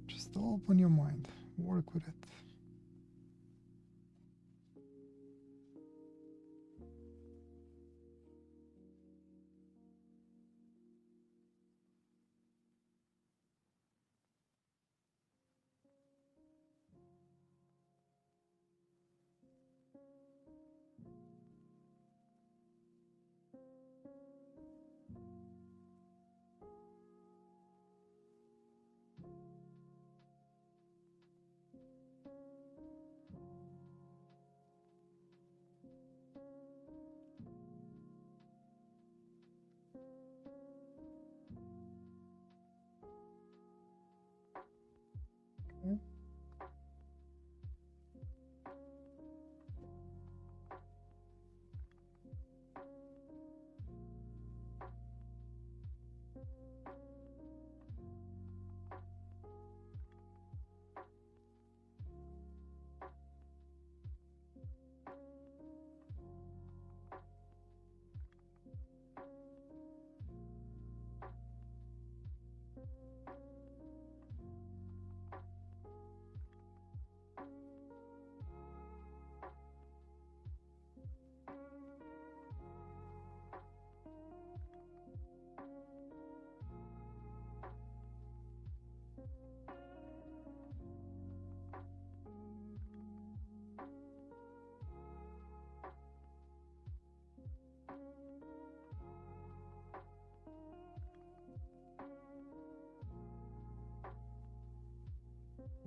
just open your mind, work with it. Okay.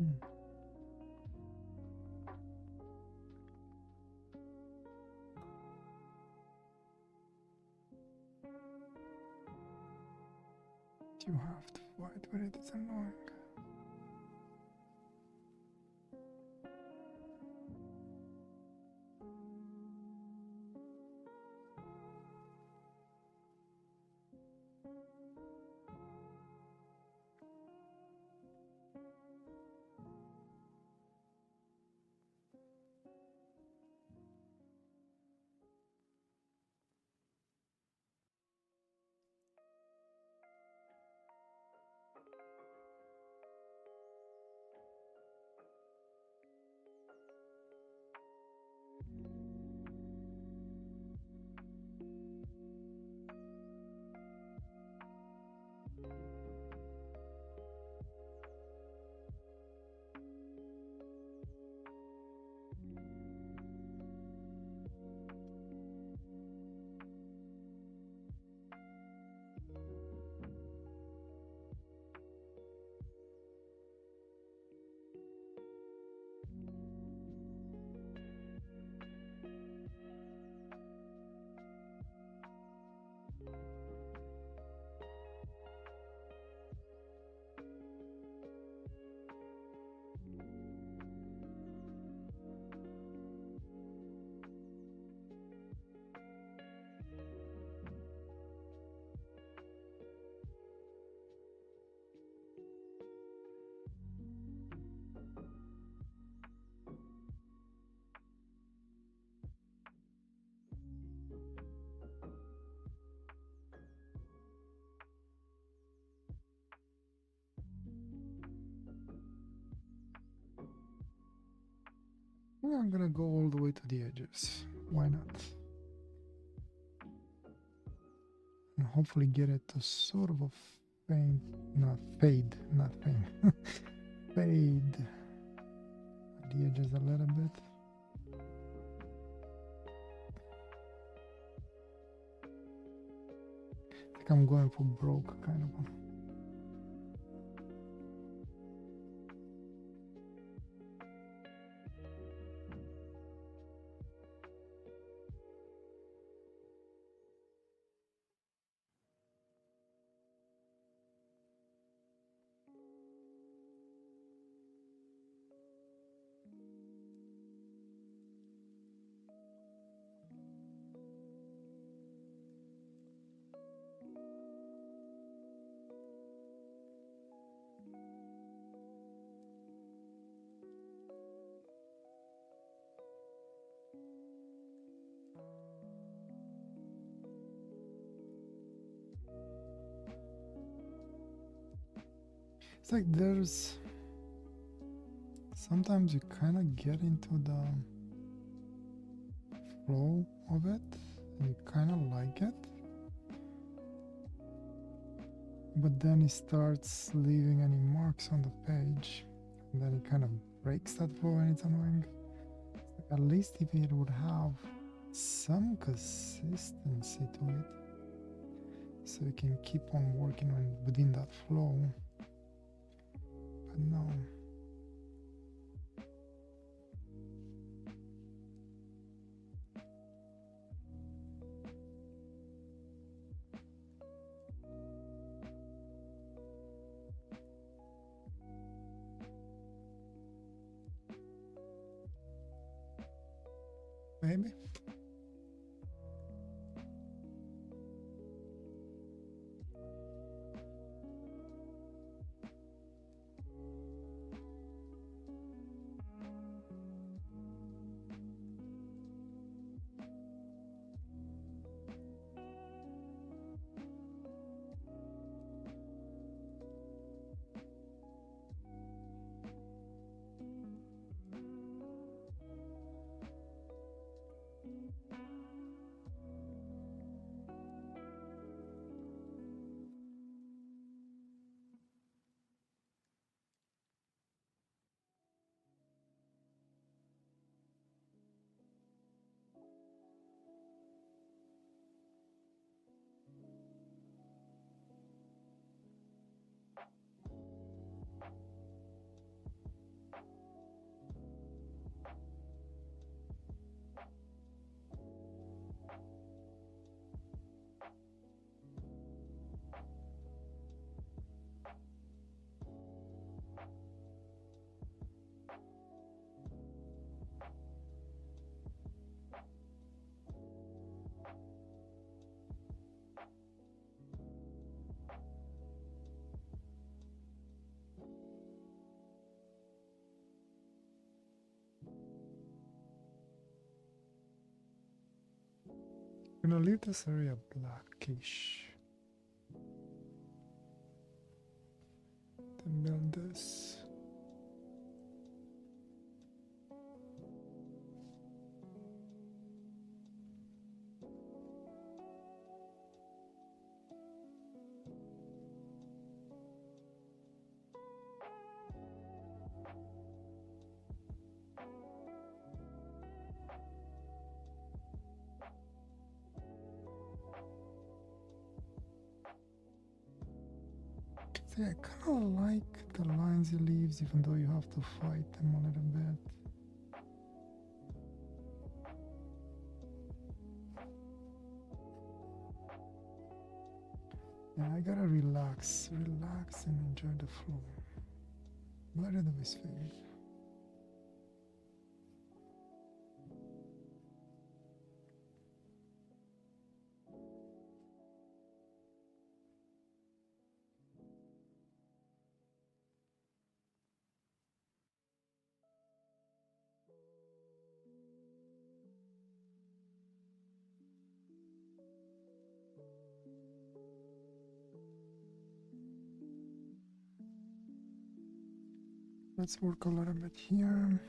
Mm. You have to fight with it, it's annoying. Yeah, I'm gonna go all the way to the edges. Why not? And hopefully get it to sort of a faint, not fade, not faint, fade the edges a little bit. I think I'm going for broke kind of one. It's like there's sometimes you kind of get into the flow of it and you kind of like it, but then it starts leaving any marks on the page and then it kind of breaks that flow and it's annoying. It's like at least if it would have some consistency to it so you can keep on working on within that flow, but no. Maybe. I'm gonna leave this area blackish. Then build this. See, I kind of like the lines he leaves, even though you have to fight them a little bit. Yeah, I gotta relax and enjoy the flow. Let it always fade. Let's work a little bit here.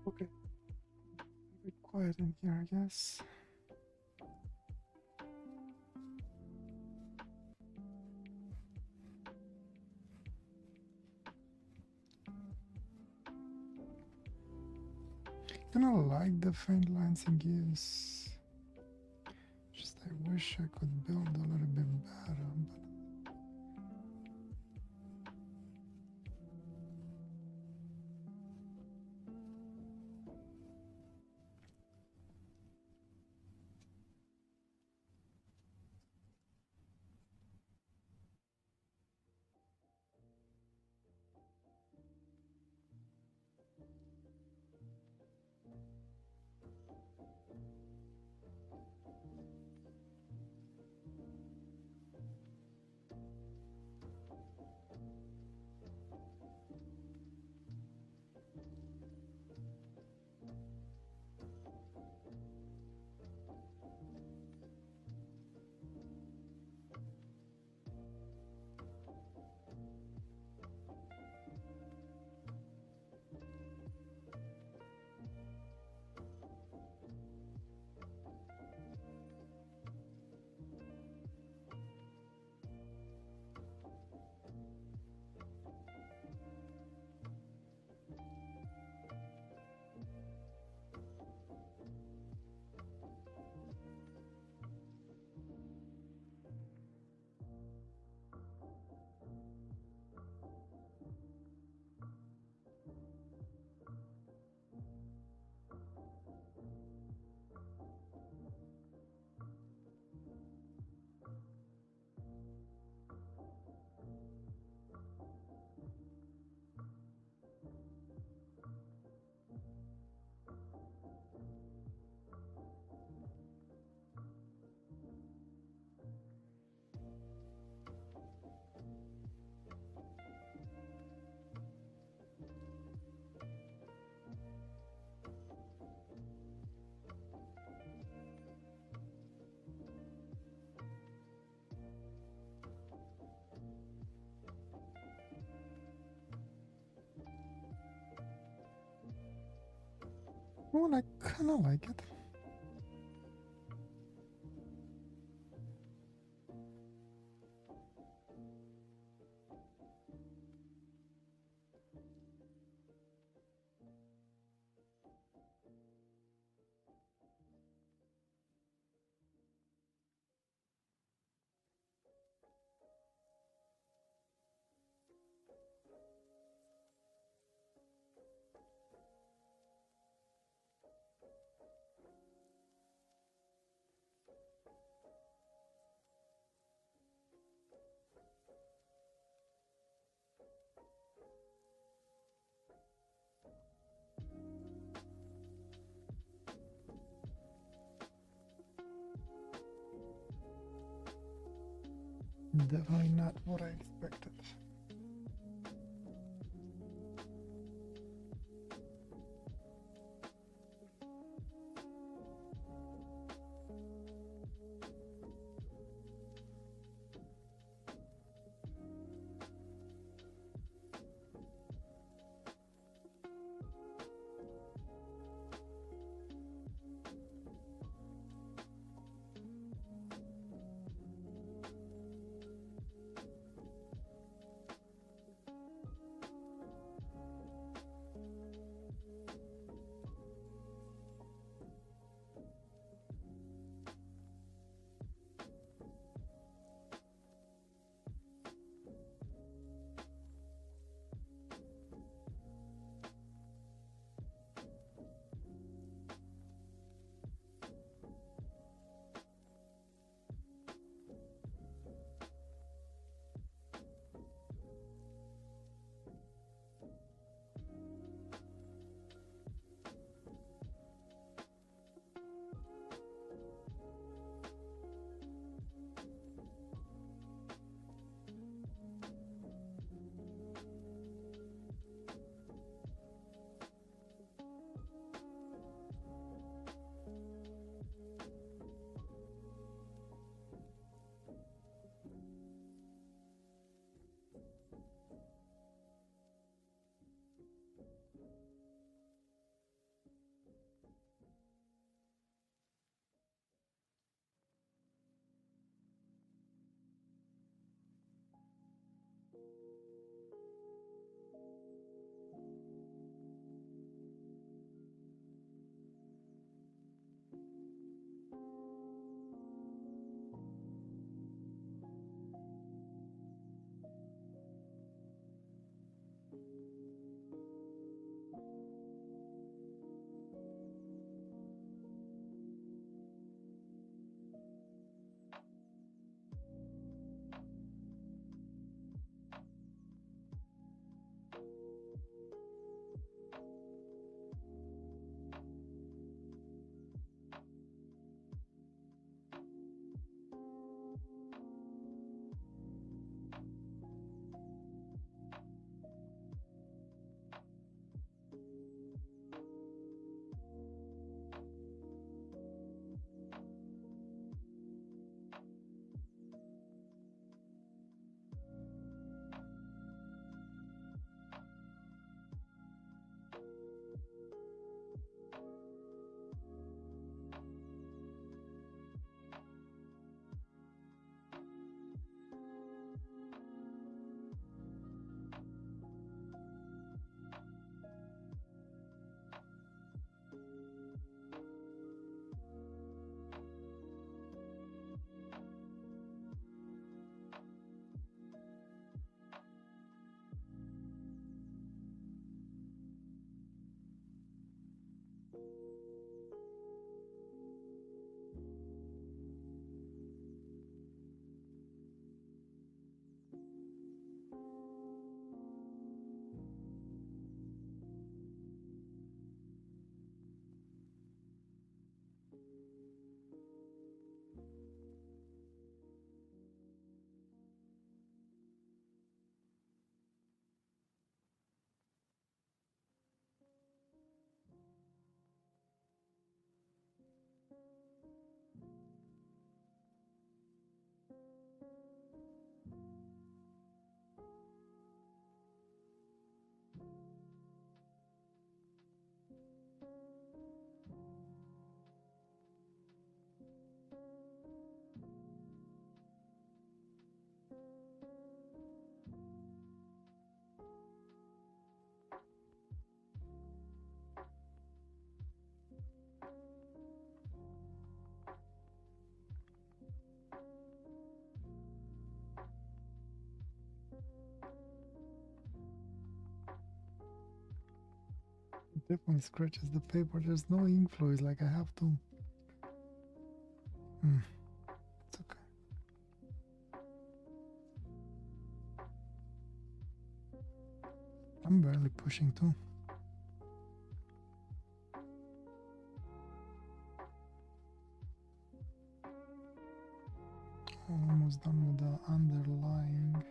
Okay, a bit quiet in here, I guess. Kinda like the faint lines it gives. Just I wish I could build a little bit better, but well, I kinda like it. Definitely not what I expected. It definitely scratches the paper. There's no ink flow. It's like I have to. It's okay. I'm barely pushing too. Almost done with the underlying.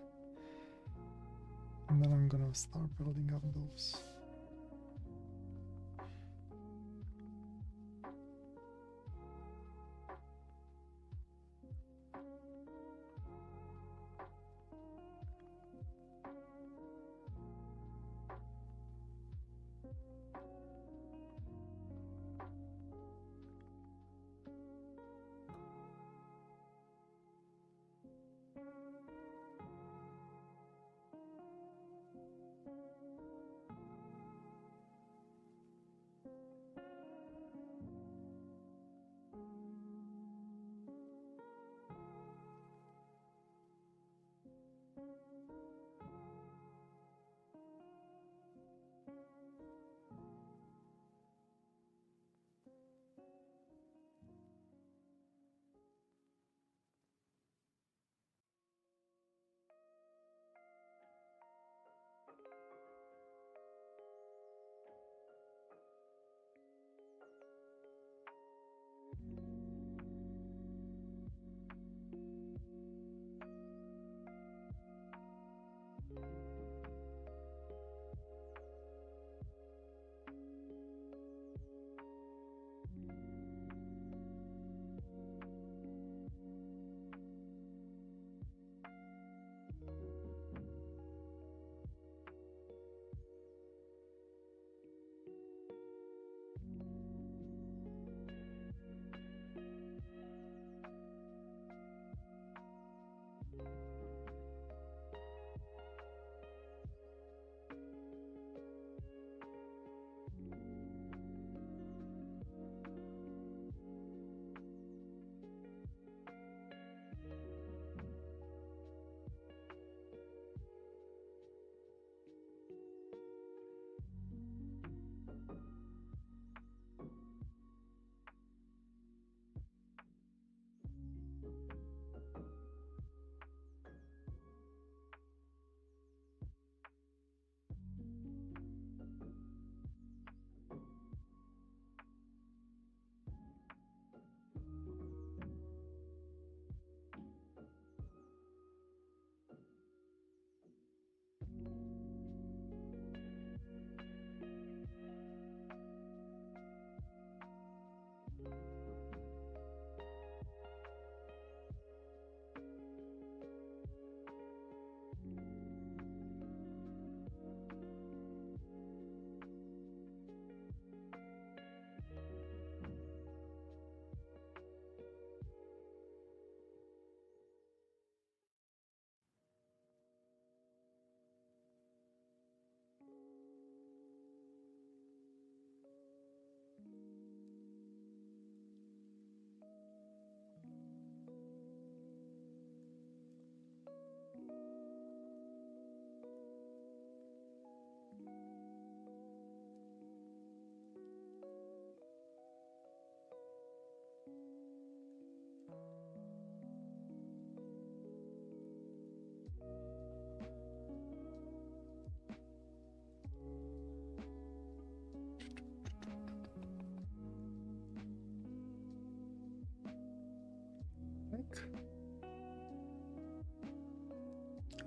And then I'm gonna start building up those.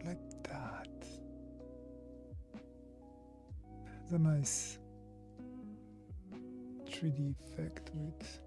like that. Has a nice 3D effect to it.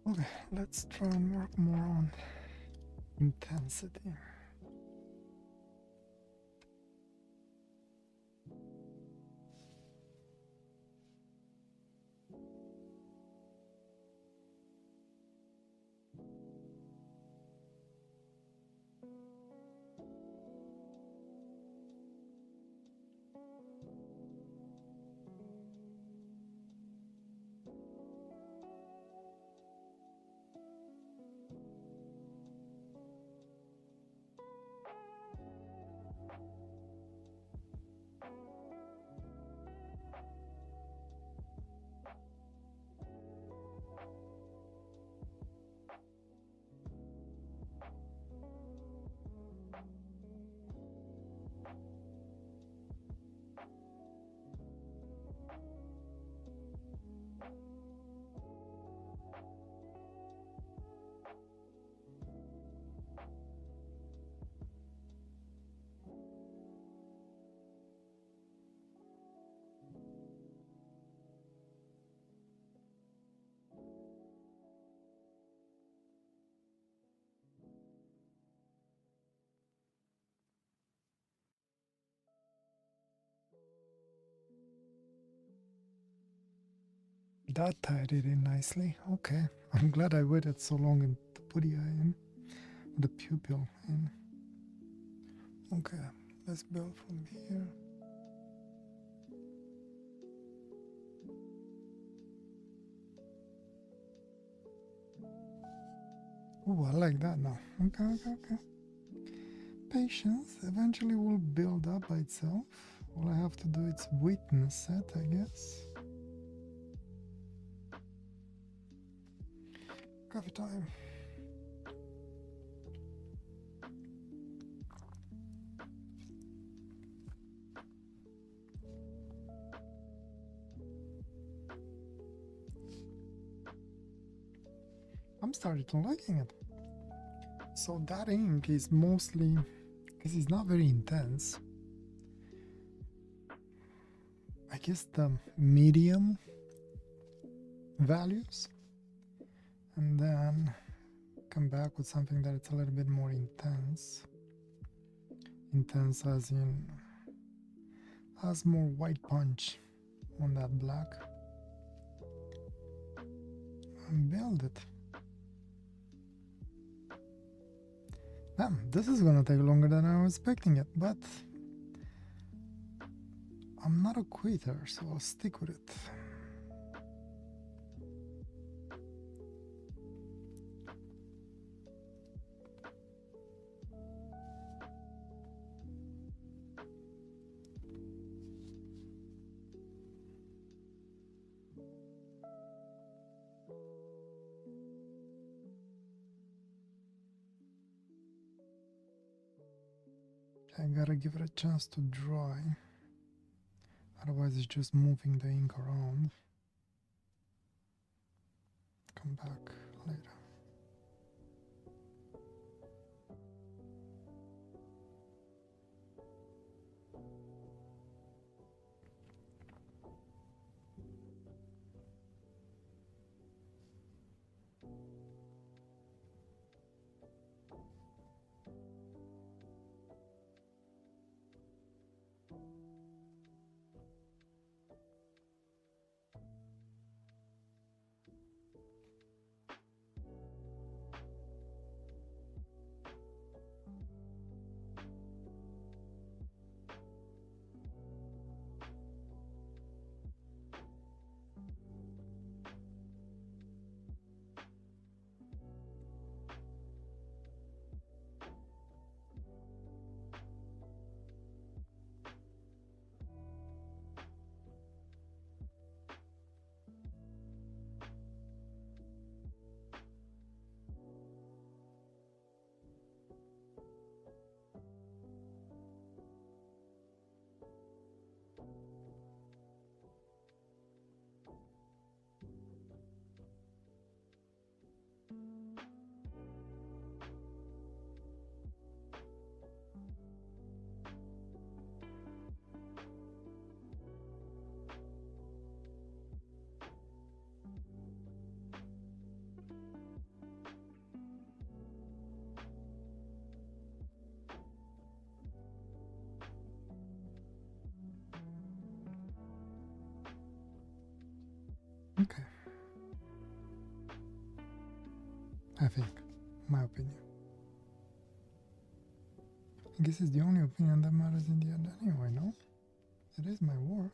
Okay, let's try and work more on intensity. That tied it in nicely. Okay, I'm glad I waited so long to put the eye in, the pupil in. Okay, let's build from here. Oh, I like that now. Okay. Patience eventually will build up by itself. All I have to do is witness it, I guess. Coffee time. I'm starting to liking it. So that ink is mostly, because it's not very intense, I guess the medium values, and then come back with something that it's a little bit more intense. Intense as in, has more white punch on that black. And build it. Damn, this is gonna take longer than I was expecting it, but I'm not a quitter, so I'll stick with it. I gotta give it a chance to dry. Otherwise it's just moving the ink around. Come back later. Okay. I think, my opinion. I guess it's the only opinion that matters in the end anyway, no? It is my work.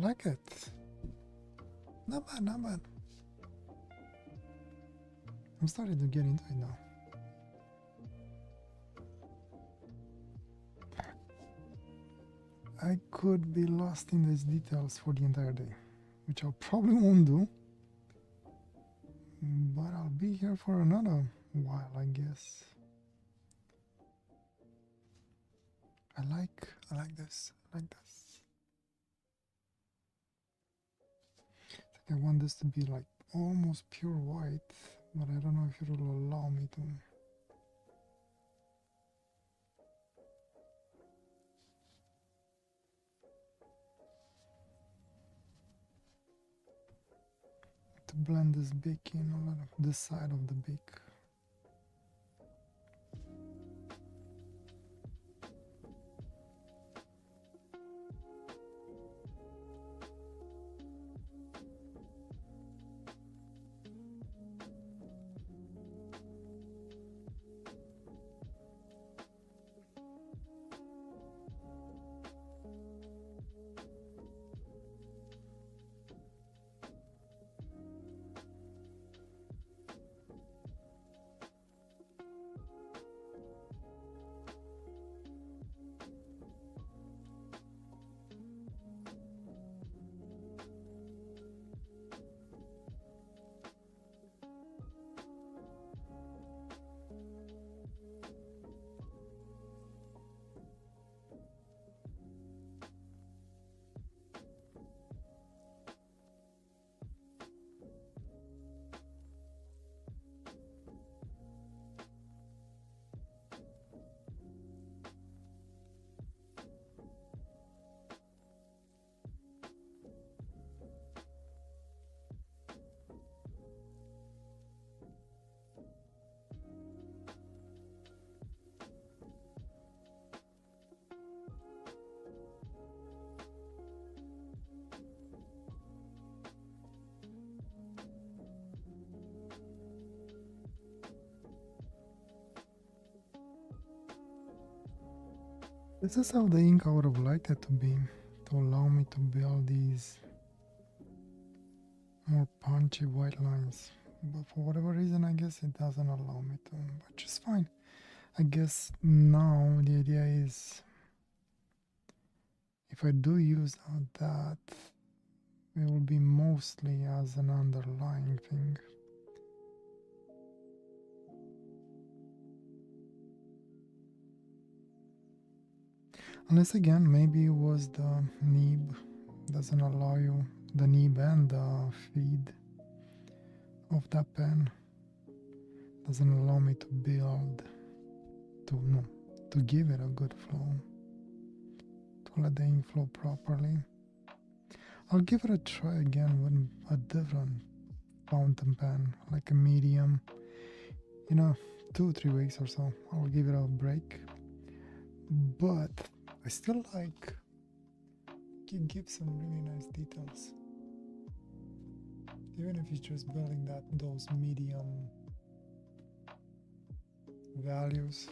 Like it. Not bad, not bad. I'm starting to get into it now. I could be lost in these details for the entire day, which I probably won't do, but I'll be here for another while, I guess. I like this. I like this. I want this to be like almost pure white, but I don't know if it will allow me to. To blend this beak in a lot of this side of the beak. This is how the ink I would have liked it to be, to allow me to build these more punchy white lines. But for whatever reason, I guess it doesn't allow me to, which is fine. I guess now the idea is if I do use that, it will be mostly as an underlying thing. Unless again, maybe it was the nib doesn't allow you, the nib and the feed of that pen doesn't allow me to build, to give it a good flow, to let the ink flow properly. I'll give it a try again with a different fountain pen, like a medium, 2-3 weeks or so. I'll give it a break, but I still like it gives some really nice details, even if you're just building those medium values.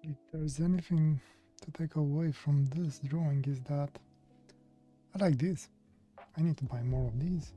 If there's anything to take away from this drawing is that I like this. I need to buy more of these.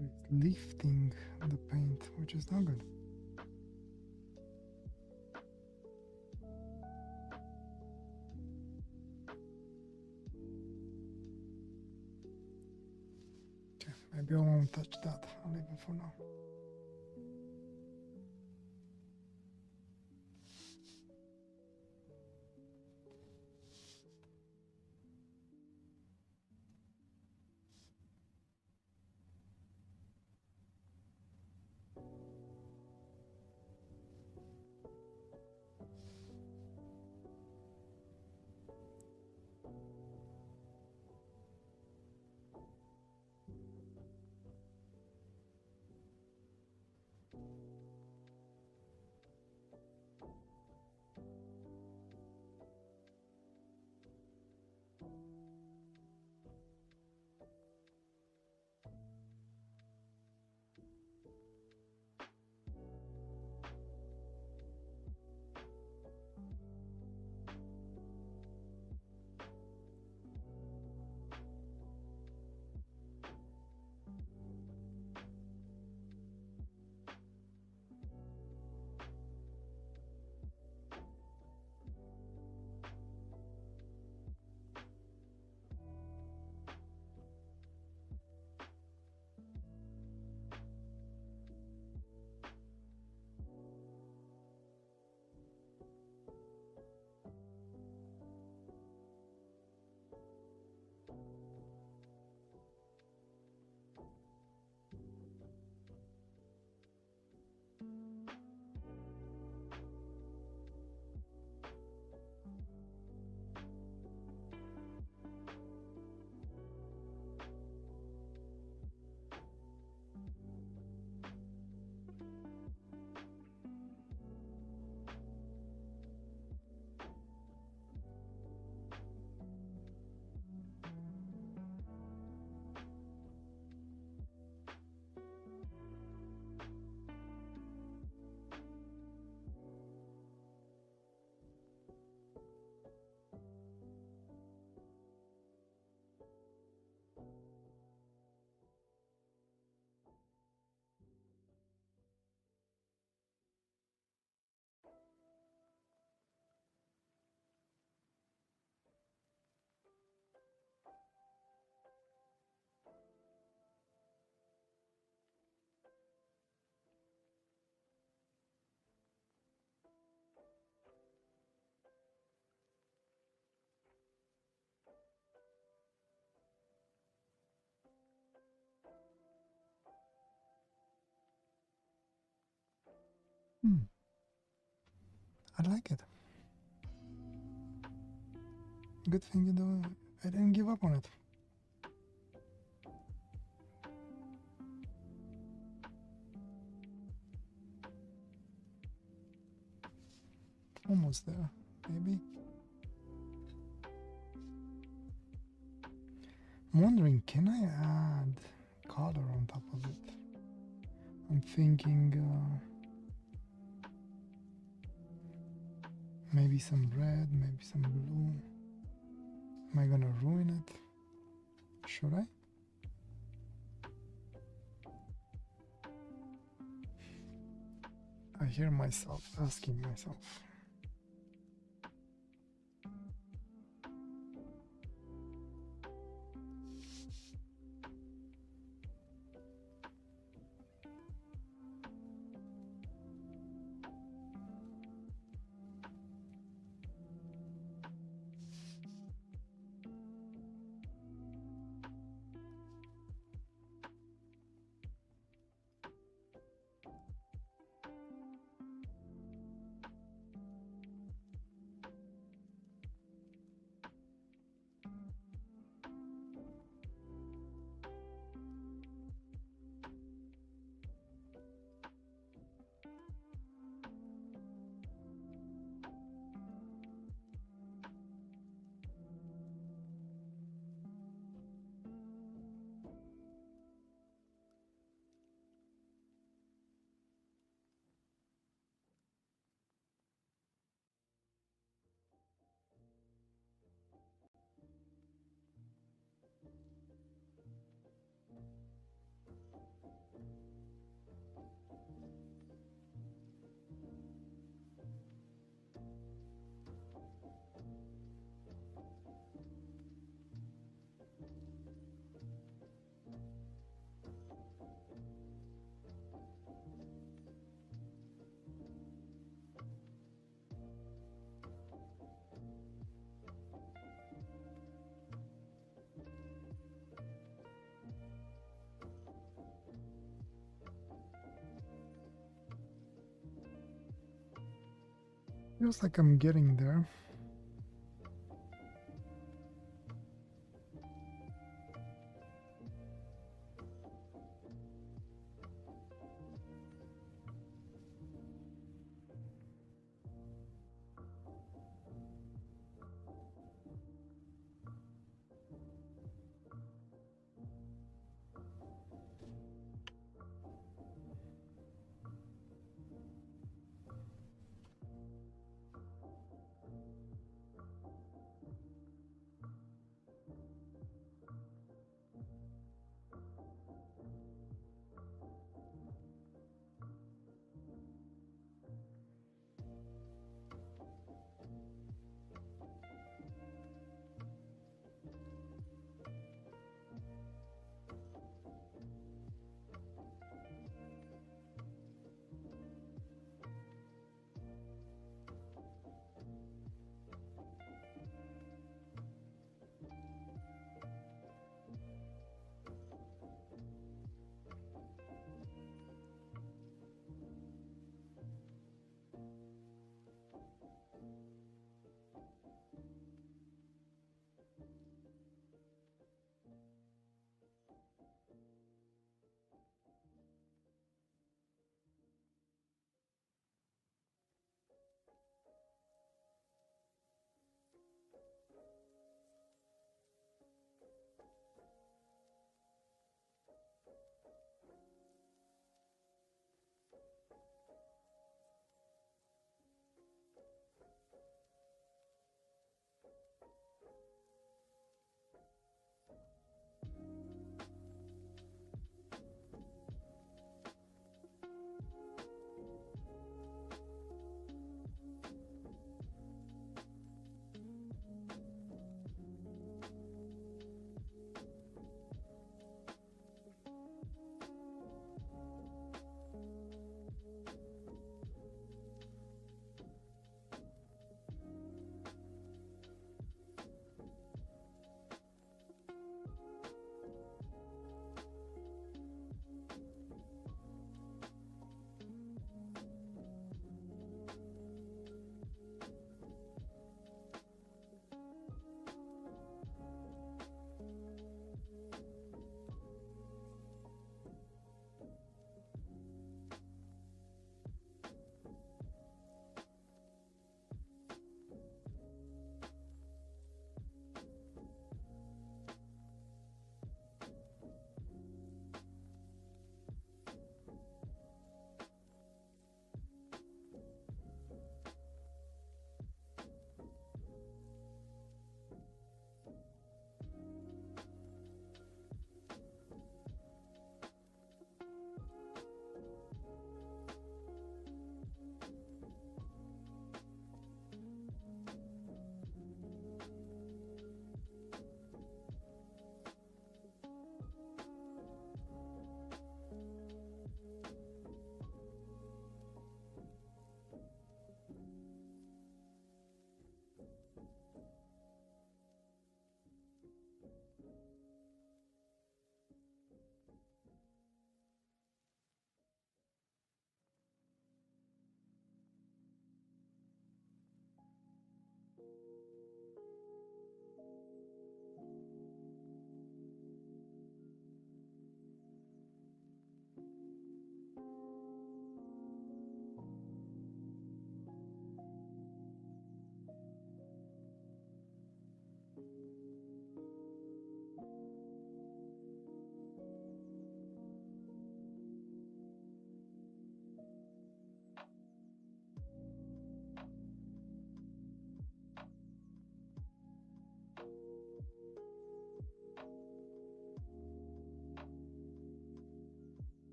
It's lifting the paint, which is not good. Okay, maybe I won't touch that. I'll leave it for now. Hmm, I like it. Good thing you don't. I didn't give up on it. Almost there, maybe. I'm wondering, can I add color on top of it? I'm thinking maybe some red, maybe some blue. Am I gonna ruin it? Should I? I hear myself asking myself. Feels like I'm getting there.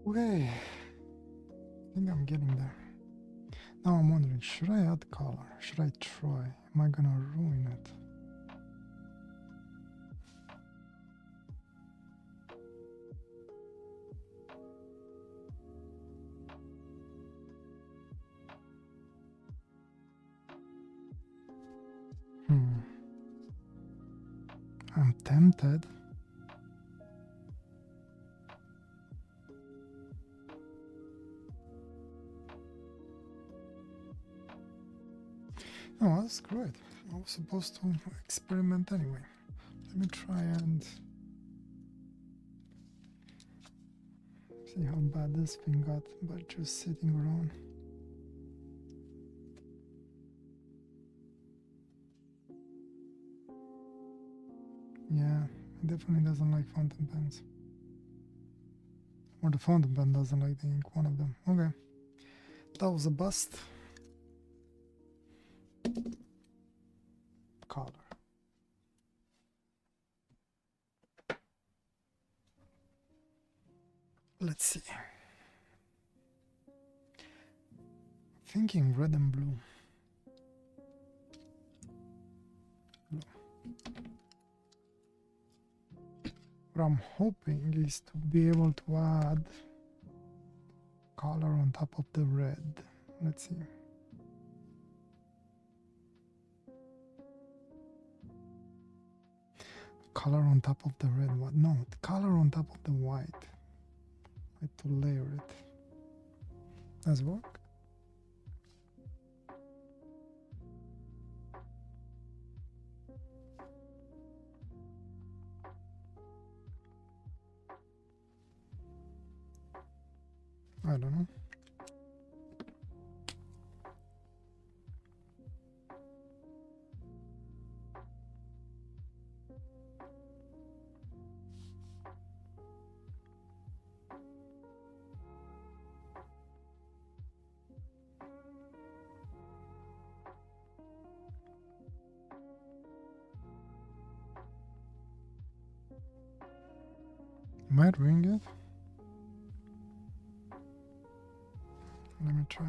Okay, I think I'm getting there. Now I'm wondering, should I add color? Should I try? Am I gonna ruin it? I'm tempted. Oh, screw it. I was supposed to experiment anyway. Let me try and see how bad this thing got by just sitting around. Yeah, it definitely doesn't like fountain pens. Or the fountain pen doesn't like the ink, one of them. Okay. That was a bust. Color. Let's see. Thinking red and blue. What I'm hoping is to be able to add color on top of the red. Let's see. Color on top of the red. What? No, color on top of the white. Like to layer it. Does it work? I don't know. Am I doing it? Let me try.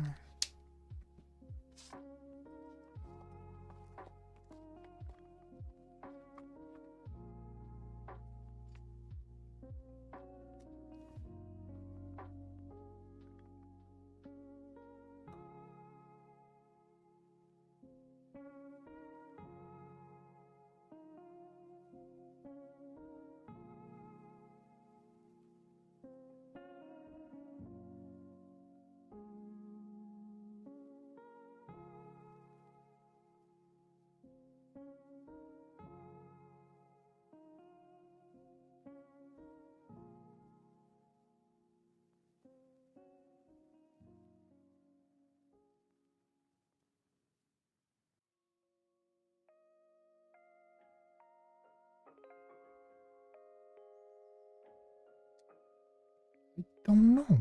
I don't know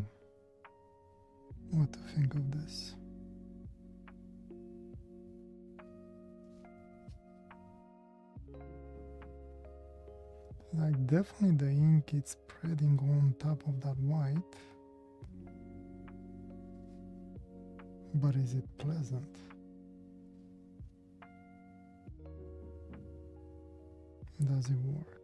what to think of this. Like definitely the ink is spreading on top of that white. But is it pleasant? Does it work?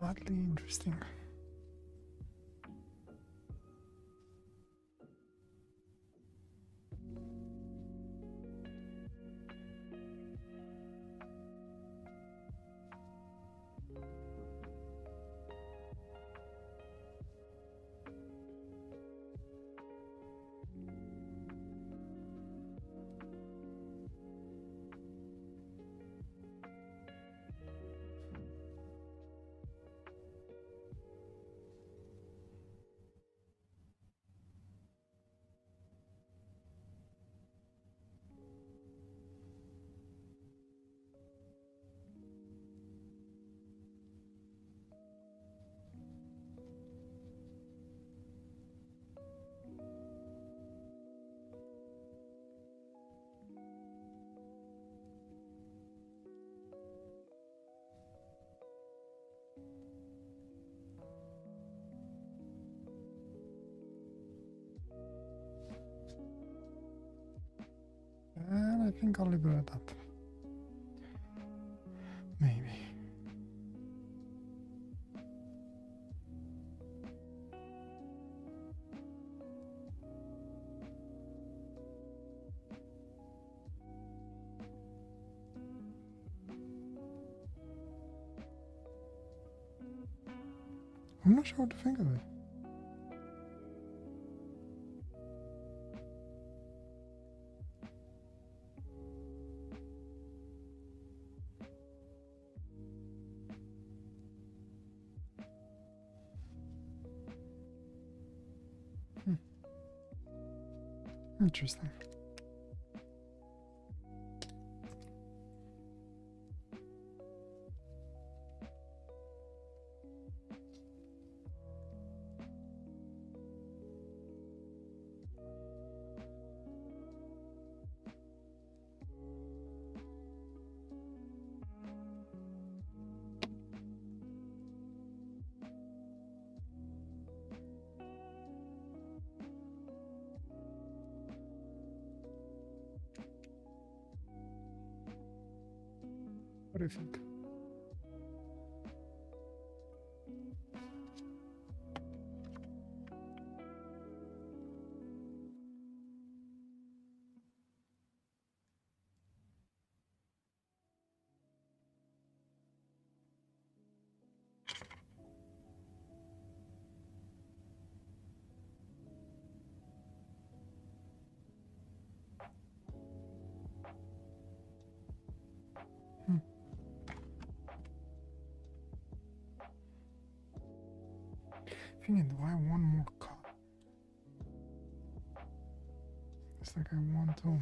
Oddly interesting. think I'll leave it at that. Maybe. I'm not sure what to think of it. Interesting. What do you think? Thinking, do I want more cut? It's like I want to.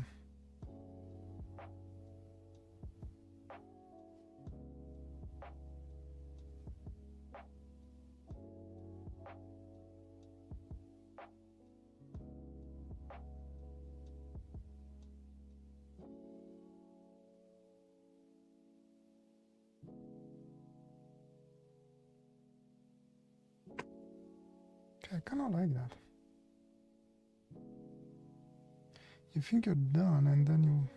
I kind of like that. You think you're done and then you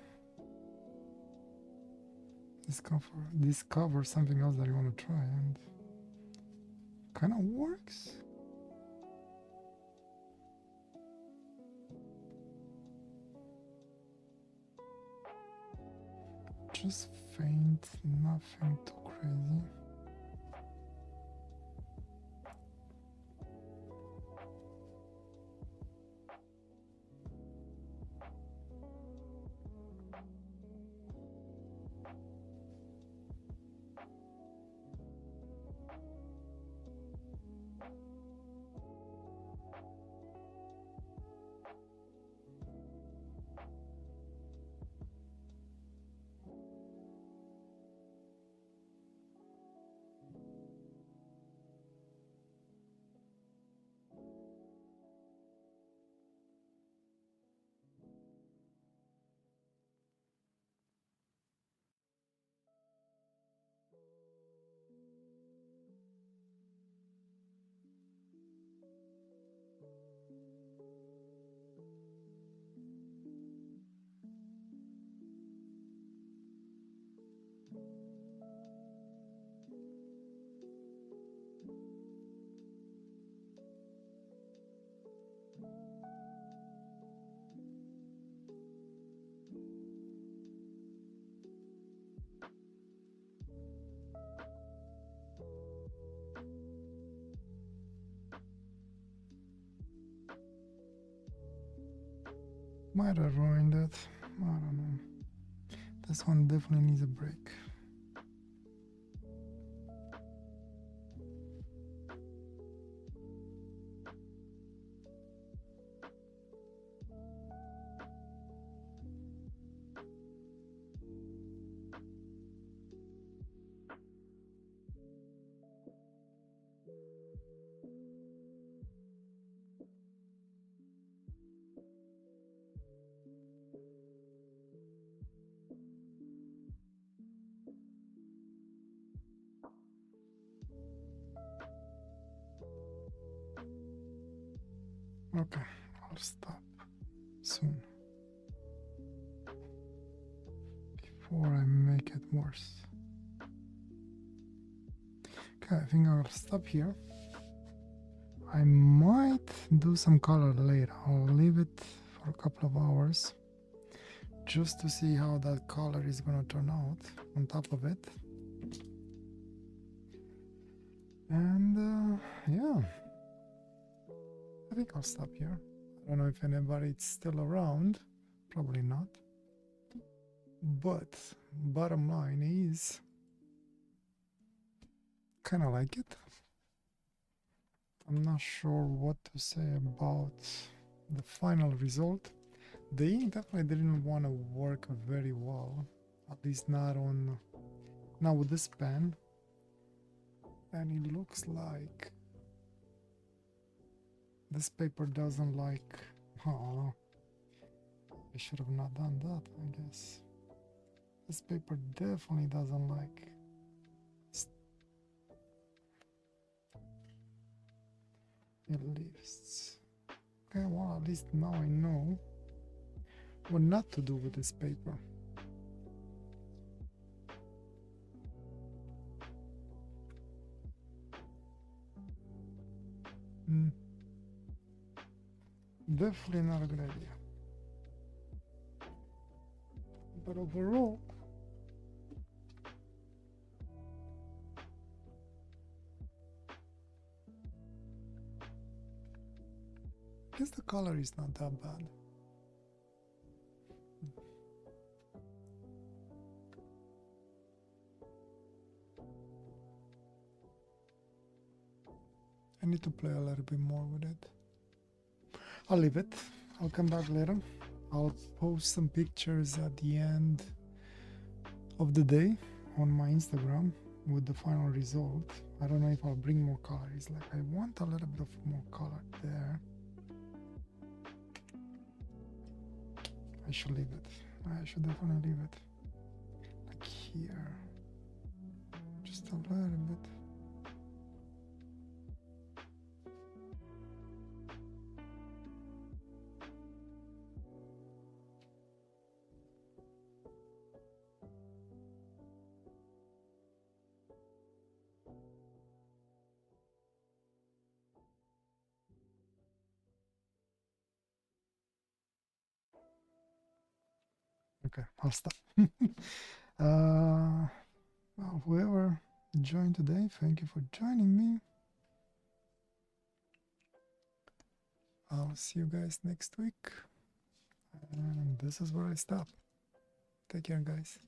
discover something else that you want to try, and kind of works. Just faint, nothing too crazy. Might have ruined it. I don't know. This one definitely needs a break. Okay, I'll stop soon. before I make it worse. Okay, I think I'll stop here. I might do some color later. I'll leave it for a couple of hours just to see how that color is gonna turn out on top of it. And yeah, I think I'll stop here. I don't know if anybody's still around. Probably not. But bottom line is, kind of like it. I'm not sure what to say about the final result. The ink definitely didn't want to work very well, at least not with this pen. And it looks like this paper doesn't like, oh, I should have not done that, I guess. This paper definitely doesn't like it leaves. Okay, well, at least now I know what not to do with this paper. Definitely not a good idea. But overall, I guess the color is not that bad. I need to play a little bit more with it. I'll leave it. I'll come back later. I'll post some pictures at the end of the day on my Instagram with the final result. I don't know if I'll bring more color. It's like I want a little bit of more color there. I should leave it. I should definitely leave it. Like here. Just a little bit. Okay, I'll stop. Well, whoever joined today, thank you for joining me. I'll see you guys next week. And this is where I stop. Take care, guys.